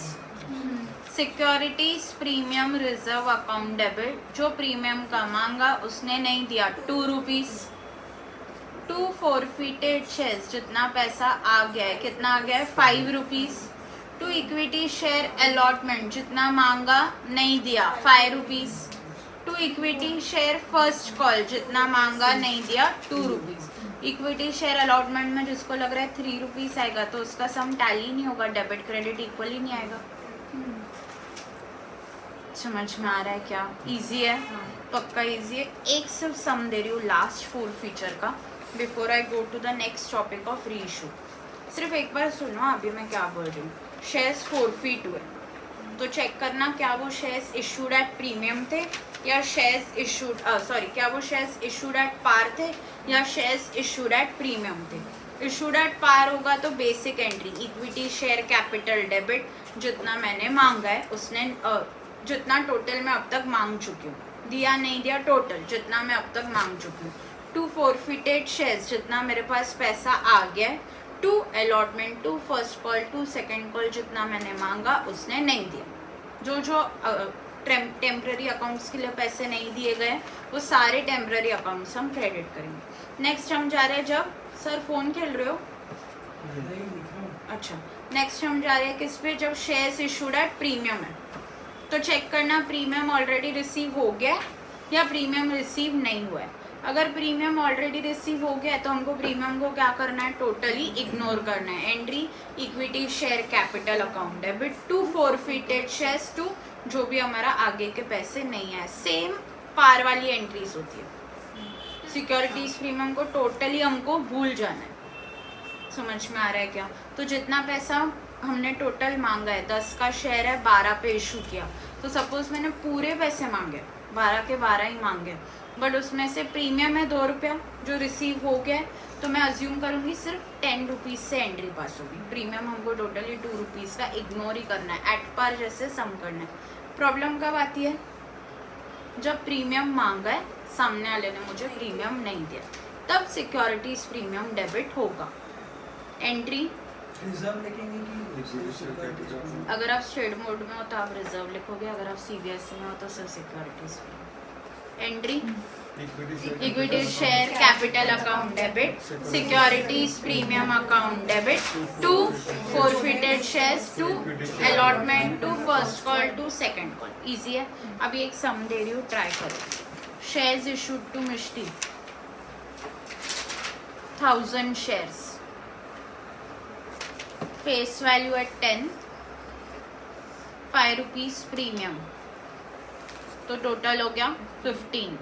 Securities premium reserve account debit, जो प्रीमियम का मांगा उसने नहीं दिया 2 रुपीज। 2 forfeited शेयर्स, जितना पैसा आ गया है, कितना आ गया है 5 रुपीज। 2 इक्विटी शेयर अलॉटमेंट, जितना मांगा नहीं दिया 5 rupees. 2 equity share first call, जितना मांगा नहीं दिया 2 रुपीज। इक्विटी शेयर अलॉटमेंट में जिसको लग रहा है 3 रुपीज आएगा तो उसका सम टैली नहीं होगा, डेबिट क्रेडिट इक्वल ही नहीं आएगा। समझ में आ रहा है क्या? इजी है, पक्का इजी है। एक सिर्फ सम दे रही हूँ लास्ट 4 फीचर का, before I go to the next topic of reissue. सिर्फ एक बार सुनो अभी मैं क्या बोल रही हूँ। शेयर्स फोरफिट हुए तो चेक करना क्या वो शेयर्स इशूड एट प्रीमियम थे या शेयर्स इशूड क्या वो शेयर्स इशूड एट पार थे या शेयर्स इशूड एट प्रीमियम थे। इशूड एट पार होगा तो basic entry equity share capital debit, जितना मैंने मांगा है उसने जितना टोटल मैं अब तक मांग चुकी हूँ, दिया नहीं दिया टोटल जितना मैं अब तक मांग चुकी हूँ। 2 forfeited शेयर्स, जितना मेरे पास पैसा आ गया है। 2 allotment, 2 first call, 2 second call, जितना मैंने मांगा उसने नहीं दिया। जो जो टेम्पररी अकाउंट्स के लिए पैसे नहीं दिए गए वो सारे टेम्पररी अकाउंट्स हम क्रेडिट करेंगे। नेक्स्ट हम जा रहे हैं, जब सर फ़ोन खेल रहे हो, अच्छा, नेक्स्ट हम जा रहे हैं किस पे, जब शेयर्स इशूड एट प्रीमियम है तो चेक करना प्रीमियम ऑलरेडी रिसीव हो गया या प्रीमियम रिसीव नहीं हुआ है। अगर प्रीमियम ऑलरेडी रिसीव हो गया है तो हमको प्रीमियम को क्या करना है, टोटली इग्नोर करना है। Entry equity share capital account debit, 2 forfeited shares, 2 जो भी हमारा आगे के पैसे नहीं है। सेम पार वाली एंट्रीज होती है। सिक्योरिटीज प्रीमियम को टोटली हमको भूल जाना है। समझ में आ रहा है क्या? तो जितना पैसा हमने टोटल मांगा है, 10 का शेयर है, 12 पे इशू किया, तो सपोज मैंने पूरे पैसे मांगे 12 के 12 ही मांगे, बट उसमें से प्रीमियम है 2 रुपया जो रिसीव हो गया है, तो मैं अज्यूम करूँगी सिर्फ 10 रुपीज़ से एंट्री पास होगी। प्रीमियम हमको टोटली 2 रुपीज़ का इग्नोर ही करना है, एट पार जैसे सम करना है। प्रॉब्लम कब आती है? जब प्रीमियम मांगा है, सामने वाले ने मुझे प्रीमियम नहीं दिया। तब सिक्योरिटीज प्रीमियम डेबिट होगा। एंट्री रिजर्व लिखेंगे कि अगर आप स्टेट मोड में हो तो आप रिजर्व लिखोगे, अगर आप CBSE में हो तो सिर्फ securities. Entry equity share capital account debit, securities premium account debit, to forfeited shares, to allotment, to first call, to second call. Easy है। अभी एक सम दे रही हूँ, ट्राई करो। Shares issued to Mishti 1000 shares, face value at 10, 5 rupees premium, तो total हो गया 15।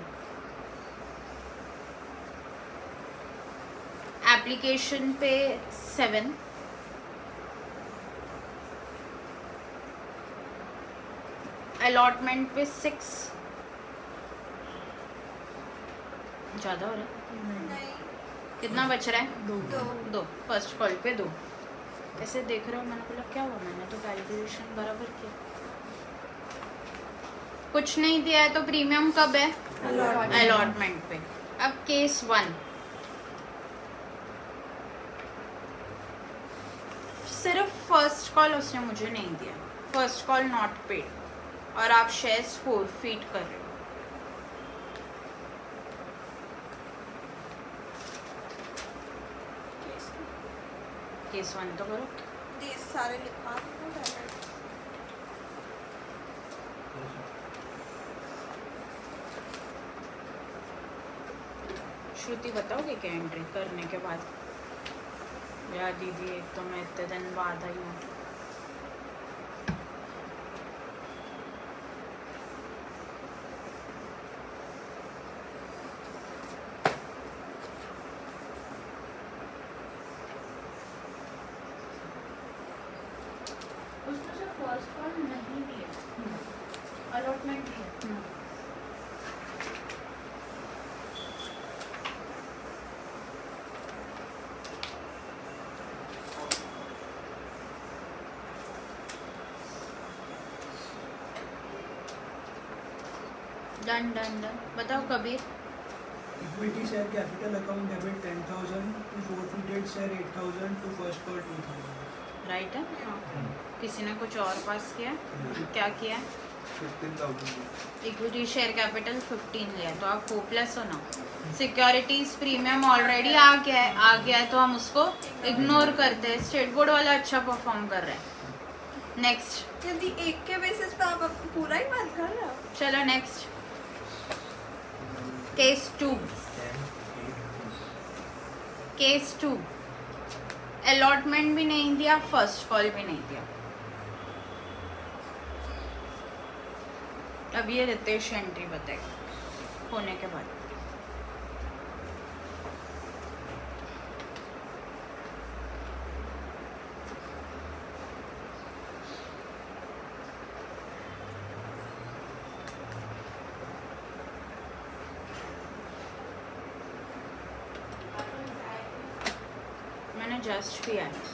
एप्लीकेशन पे 7, अलॉटमेंट पे 6, ज्यादा हो रहा है। नहीं कितना बच रहा है? दो दो। फर्स्ट कॉल पे 2। ऐसे देख रहे हो, मैंने बोला क्या हुआ, मैंने तो कैलकुलेशन बराबर किया। कुछ नहीं दिया है तो प्रीमियम कब है? अलॉटमेंट पे। अब केस 1, सिर्फ फर्स्ट कॉल उसने मुझे नहीं दिया, फर्स्ट कॉल नॉट पेड, और आप शेयर्स फॉरफिट कर रहे हो। केस 1 तो करो। ये सारे लिखा दो पहले। श्रुति बताओगे क्या एंट्री करने के बाद? या दीदी, एक तो मैं इतने दिन बाद आई हूँ। उसमें से फर्स्ट कॉल नहीं दिया, अलॉटमेंट दिया। Done done done. बताओ Kabir. Equity share capital account debit 10,000, to forfeited share 8,000, to first call 2,000। Right है। किसी ने कुछ और पास किया? क्या किया? 15,000 इक्विटी शेयर कैपिटल 15 लिया, तो आप होपलेस हो ना। सिक्योरिटीज प्रीमियम ऑलरेडी आ गया है तो हम उसको इग्नोर करते हैं। स्टेट बोर्ड वाला अच्छा परफॉर्म कर रहे हैं। नेक्स्ट। यदि एक के बेसिस पे आप पूरा ही बात कर रहे हो। चलो नेक्स्ट। केस 2। केस 2, अलॉटमेंट भी नहीं दिया, फर्स्ट कॉल भी नहीं दिया। अब ये रितेश एंट्री बताएगा होने के बाद। मैंने जस्ट किया है।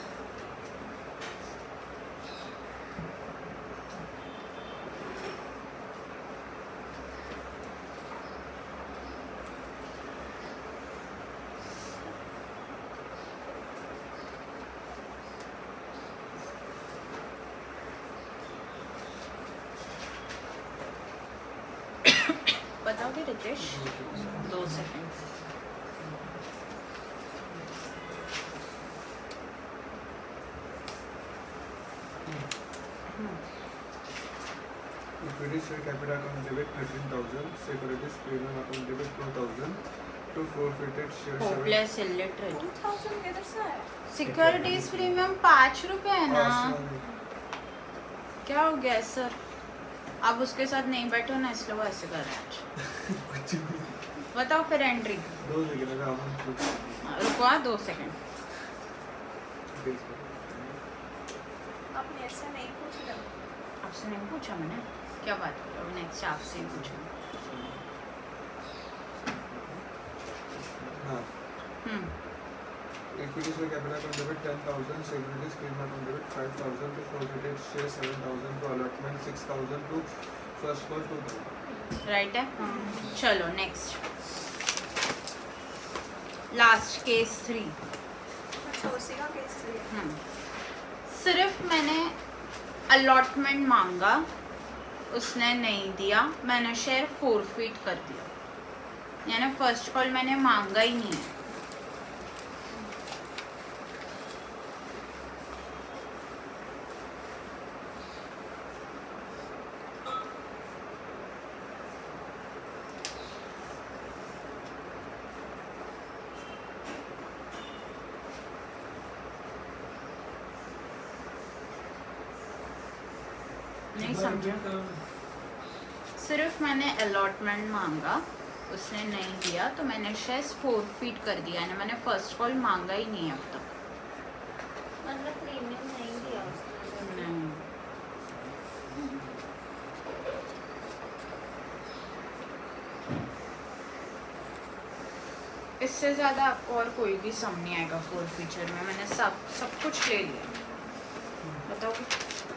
बताओगे Ritesh? 2 second. Equity share capital account debit 13,000, securities premium account debit 2,000, to forfeited share 7. Hopeless illiterate. 2000 किधर से आया? सिक्योरिटीज प्रीमियम 5 रुपए है ना। क्या हो गया सर? आप उसके साथ नहीं बैठो ना, इसलिए वो ऐसे कर रहे हैं। बताओ फिर एंट्री। 2 सेकंड लगा हम रुको 2 सेकंड। आपने ऐसा नहीं पूछा। आपसे नहीं पूछा मैंने, क्या बात करो। नेक्स्ट आपसे ही पूछा। हाँ, equity share capital account debit 10,000, securities premium account debit 5,000, to forfeited share 7,000, to allotment 6,000, to first call 2,000. Right है। चलो नेक्स्ट। Last case 3। अच्छा उसी का केस है। सिर्फ मैंने अलॉटमेंट मांगा, उसने नहीं दिया, मैंने शेयर फोरफीट कर दिया, यानी फर्स्ट कॉल मैंने मांगा ही नहीं है। नहीं समझा, सिर्फ मैंने अलॉटमेंट मांगा, उसने नहीं दिया, तो मैंने शेयर्स फोरफीट कर दिया, यानी मैंने फर्स्ट कॉल मांगा ही नहीं है अब तक। मतलब प्रीमियम नहीं दिया उसने। नहीं। इससे ज़्यादा आपको और कोई भी सम नहीं आएगा फोरफीचर में। मैंने सब कुछ ले लिया। बताओ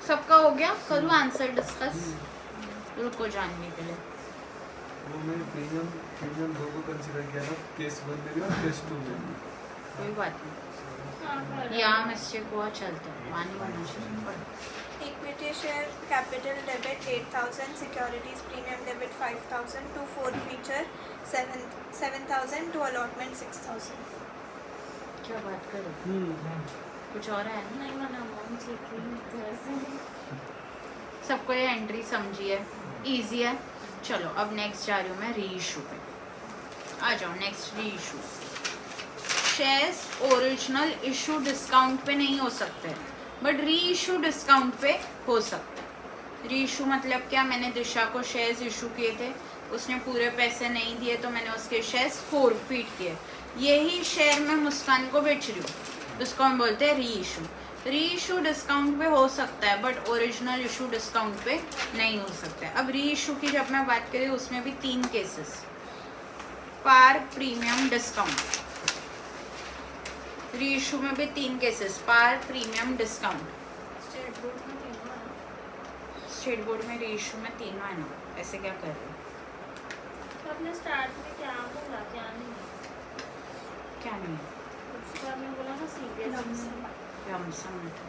सबका हो गया? करूँ आंसर डिस्कस? रुको जानने के लिए। वो मैंने प्रीमियम 2 को कंसीडर किया था, केस 1 में भी और केस 2 में भी। कोई बात नहीं, हाँ, बराबर। यहाँ मिस्टेक हुआ चलता है, मानी होना चाहिए। Equity share capital debit 8,000, securities premium debit 5,000, to forfeiture 7,000, to allotment 6,000। क्या बात करो, कुछ और है? नहीं मैंने अमाउंट सीखी नहीं थी। सबको ये एंट्री समझी है, इजी है। चलो अब नेक्स्ट जा रही हूँ मैं री इशू पे। आ जाओ नेक्स्ट, री issue. Shares original issue discount पे नहीं हो सकते, बट री इशू डिस्काउंट पे हो सकते हैं। री इशू मतलब क्या? मैंने दिशा को शेयर्स इशू किए थे, उसने पूरे पैसे नहीं दिए, तो मैंने उसके शेयर्स फोरफीट किए। यही शेयर मैं मुस्कान को बेच रही हूँ, उसको हम बोलते हैं री इशू। री इशू डिस्काउंट पे हो सकता है, बट ओरिजिनल इशू डिस्काउंट पे नहीं हो सकता है। अब री इशू की जब मैं बात करी, उसमें भी 3 केसेस। पार, प्रीमियम, डिस्काउंट। री इशू में भी 3 केसेस, पार, प्रीमियम, डिस्काउंट। स्टेट बोर्ड में तीनों है। स्टेट बोर्ड में री इशू में 3 है ना, ऐसे क्या कर रहे हो? तो अपने स्टार्ट में क्या बोला, क्या नहीं? क्या नहीं है? उसके बाद में बोला था सीरियस। लमसम में था।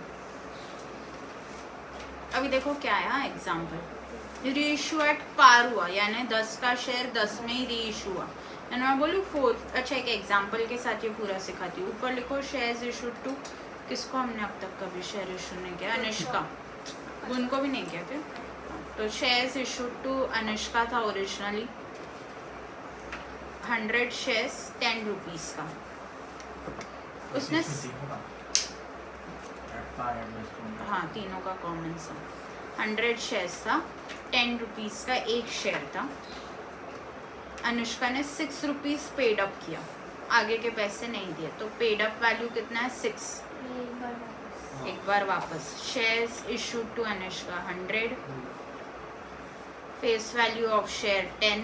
अभी देखो क्या है एग्जाम्पल। री इशू एट पार हुआ, यानी 10 का शेयर 10 में ही री इशू हुआ, एंड मैं बोलूँ 4। अच्छा एक एग्जाम्पल के साथ ये पूरा सिखाती हूँ। ऊपर लिखो शेयर्स इशूड टू, किसको हमने अब तक कभी शेयर इशू नहीं किया? अनुष्का। उनको भी नहीं किया क्या? तो शेयर्स इशूड टू अनुष्का था ओरिजिनली 100 शेयर्स 10 रुपीज़ का। उसने हाँ तीनों का कॉमन सा 100 शेयर्स था, 10 रुपीज़ का एक शेयर था। अनुष्का ने 6 रुपीज़ पेड अप किया, आगे के पैसे नहीं दिए, तो पेड अप वैल्यू कितना है? 6। एक बार वापस। Shares issued to Anushka 100, face value of share 10,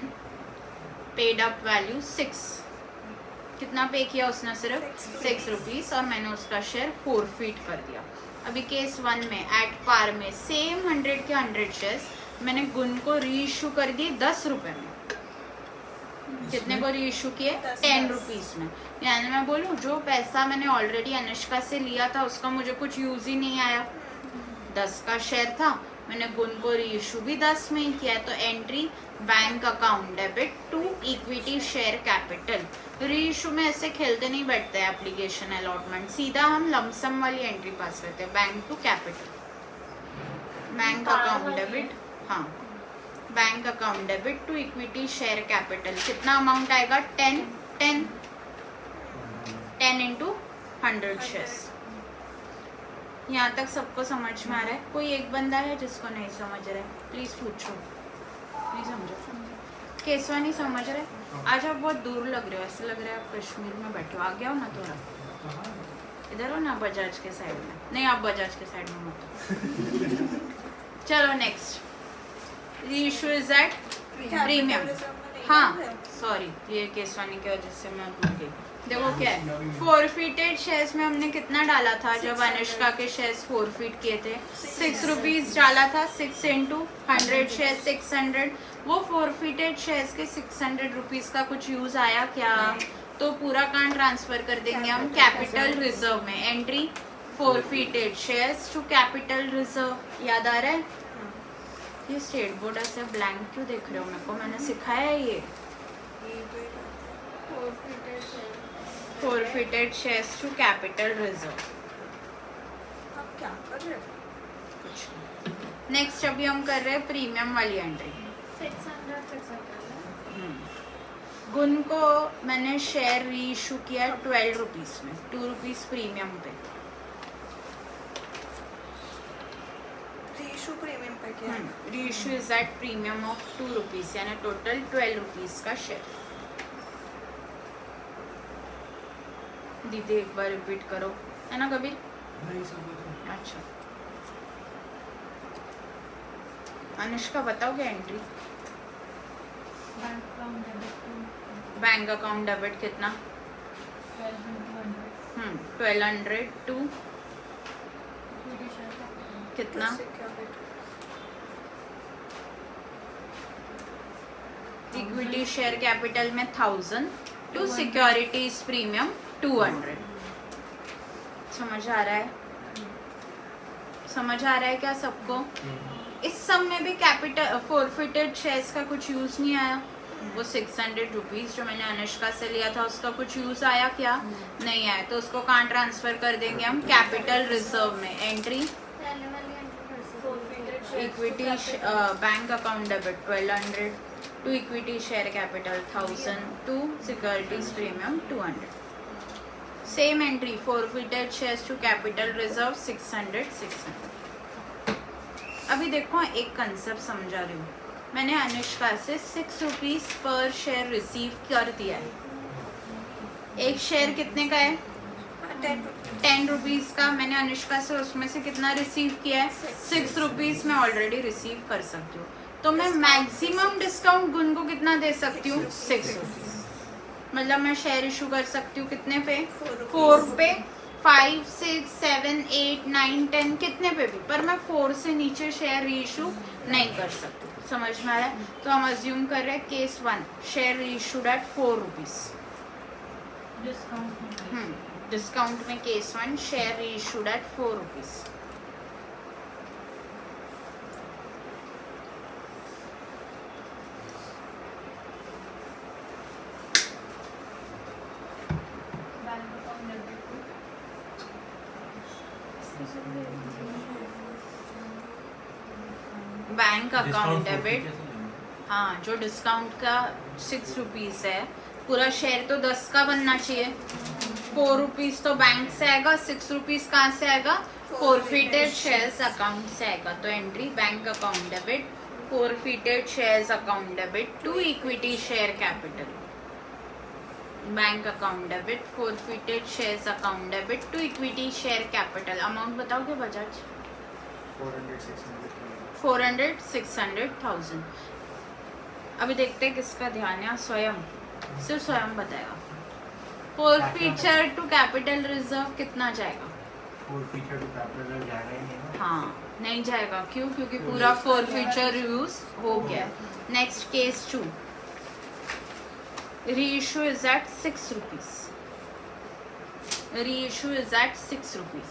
paid up value 6। कितना पे किया उसने? सिर्फ 6 रुपीज़, और मैंने उसका शेयर फोरफीट कर दिया। अभी केस 1 में एट पार में सेम 100 के 100 शेयर्स मैंने गुन को री इशू कर दिए 10 रुपये में। कितने को री इशू किए? 10 रुपीज़ में। यानी मैं बोलूँ जो पैसा मैंने ऑलरेडी अनुष्का से लिया था उसका मुझे कुछ यूज़ ही नहीं आया। 10 का शेयर था, मैंने गुन को री इशू भी 10 में ही किया है, तो entry bank account debit to equity share capital. Reissue में ऐसे खेलते नहीं बैठते हैं एप्लीकेशन अलॉटमेंट, सीधा हम लमसम वाली एंट्री पास करते हैं, bank to capital. Bank account debit, हाँ bank account debit to equity share capital. कितना अमाउंट आएगा? 10 इंटू 100 शेयर्स। यहाँ तक सबको समझ में आ रहा है? कोई एक बंदा है जिसको नहीं समझ रहा है? प्लीज़ पूछो। नहीं समझो? केसवा नहीं समझ रहे? आज आप बहुत दूर लग रहे हो, ऐसे लग रहा है आप कश्मीर में बैठे हो। आ गया हो ना थोड़ा, इधर हो ना बजाज के साइड में। नहीं आप बजाज के साइड में मत। चलो नेक्स्ट, री इशू इज एट प्रीमियम। हाँ सॉरी, ये केसवानी की वजह से मैं भूल गई। देखो क्या है, फोरफीटेड शेयर्स में हमने कितना डाला था जब अनुष्का के शेयर्स फोरफीट किए थे? 6 रुपीज़ डाला था। 6 इंटू 100 शेयर 600। वो फोरफीटेड शेयर्स के 600 रुपीज़ का कुछ यूज़ आया क्या? तो पूरा कहाँ ट्रांसफर कर देंगे हम? कैपिटल रिजर्व में। Entry forfeited shares to capital reserve. याद आ रहा है? ये स्टेट बोर्ड ऐसे ब्लैंक क्यों देख रहे हो मेरे को? मैंने सिखाया है ये। Forfeited shares to capital reserve. अब क्या कर रहे हो? नेक्स्ट अभी हम कर रहे हैं प्रीमियम वाली एंट्री। 600 गुण को मैंने शेयर री इशू किया 12 रुपीज में, 2 रुपीज प्रीमियम पे। रीइशू प्रीमियम पे क्या है? री issue is at premium of 2 rupees, यानी टोटल 12 रुपीज का शेयर। दीदी एक बार रिपीट करो, है ना कबीर? नहीं समझ। अच्छा अनुष्का बताओगे एंट्री? बैंक अकाउंट डेबिट कितना? 1200 टू कितना? इक्विटी शेयर कैपिटल में 1000 टू सिक्योरिटीज प्रीमियम 200। समझ आ रहा है? समझ आ रहा है क्या सबको? इस सब में भी कैपिटल फोरफिटेड शेयर्स का कुछ यूज नहीं आया। वो 600 रुपीज जो मैंने अनुष्का से लिया था उसका कुछ यूज आया क्या? नहीं आया। तो उसको कहाँ ट्रांसफर कर देंगे हम? कैपिटल रिजर्व में। Entry equity bank account debit 1200 to equity share capital 1000 to securities premium 200। Same entry forfeited shares to capital reserve 600। अभी देखो एक कंसेप्ट समझा रही हूँ। मैंने अनुष्का से 6 रुपीज पर शेयर रिसीव कर दिया है। एक शेयर कितने का है? 10 रुपीज का। मैंने अनुष्का से उसमें से कितना रिसीव किया है? 6 रुपीज में ऑलरेडी रिसीव कर सकती हूँ। तो मैं मैक्सिमम डिस्काउंट गुण को कितना दे सकती हूँ? 6 रुपीज। मतलब मैं शेयर इशू कर सकती हूँ कितने पे? 4 पे। 5, 6, 7, 8, 9, 10 कितने पे भी, पर मैं 4 से नीचे शेयर री इशू नहीं कर सकती। समझ में आ रहा है? तो हम अज्यूम कर रहे हैं केस 1 शेयर री इशूड एट 4 रुपीज। डिस्काउंट में केस 1 शेयर री issued at 4 rupees. Bank account debit, हाँ जो डिस्काउंट का 6 रुपीज है, पूरा शेयर तो 10 का बनना चाहिए। 4 रुपीज तो बैंक से आएगा, 6 रुपीज कहाँ से आएगा? फोरफिटेड शेयर्स अकाउंट से आएगा। तो entry bank account debit forfeited shares account debit to equity share capital. Bank account debit forfeited shares account debit to equity share capital. Amount बताओगे बजाज? 400, 600, 1000। अभी देखते हैं किसका ध्यान है। स्वयं, सिर्फ स्वयं बताएगा। फोरफीचर टू कैपिटल रिजर्व कितना जाएगा? फोरफीचर टू कैपिटल रिजर्व जाएगा ही नहीं ना? हाँ नहीं जाएगा। क्यों? क्योंकि पूरा फोरफीचर यूज हो गया। Next case 2 reissue is at 6 rupees. Reissue is at 6 rupees.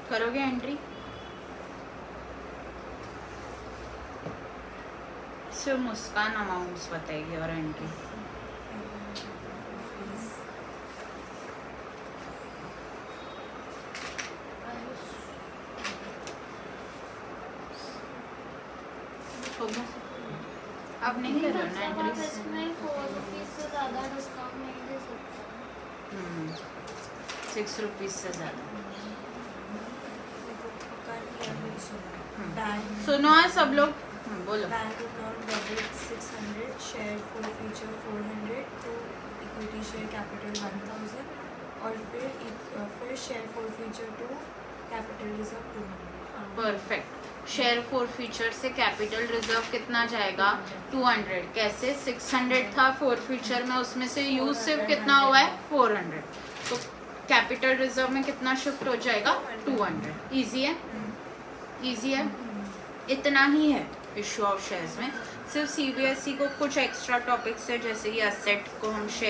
करोगे एंट्री? सिर्फ मुस्कान अमाउंट्स बताएगी और एंट्री। अब नहीं कर रहे ना एंट्री? इसमें 4 रुपीज से ज़्यादा डिस्काउंट नहीं दे सकते। 6 रुपीज से ज्यादा। सुनो है सब लोग, बोलो। Bank account debit 600, share forfeiture 400 to equity share capital 1000 और फिर share forfeiture to capital reserve 200। Perfect. Share forfeiture से कैपिटल रिजर्व कितना जाएगा? 200। कैसे? 600 था फोरफीचर में, उसमें से यूज सिर्फ कितना हुआ है? 400। तो कैपिटल रिजर्व में कितना शिफ्ट हो जाएगा 200। इजी है, इजी है, इतना ही है इशू ऑफ शेयर्स में। सिर्फ CBSE को कुछ एक्स्ट्रा टॉपिक्स है, जैसे ये असेट को हम शेयर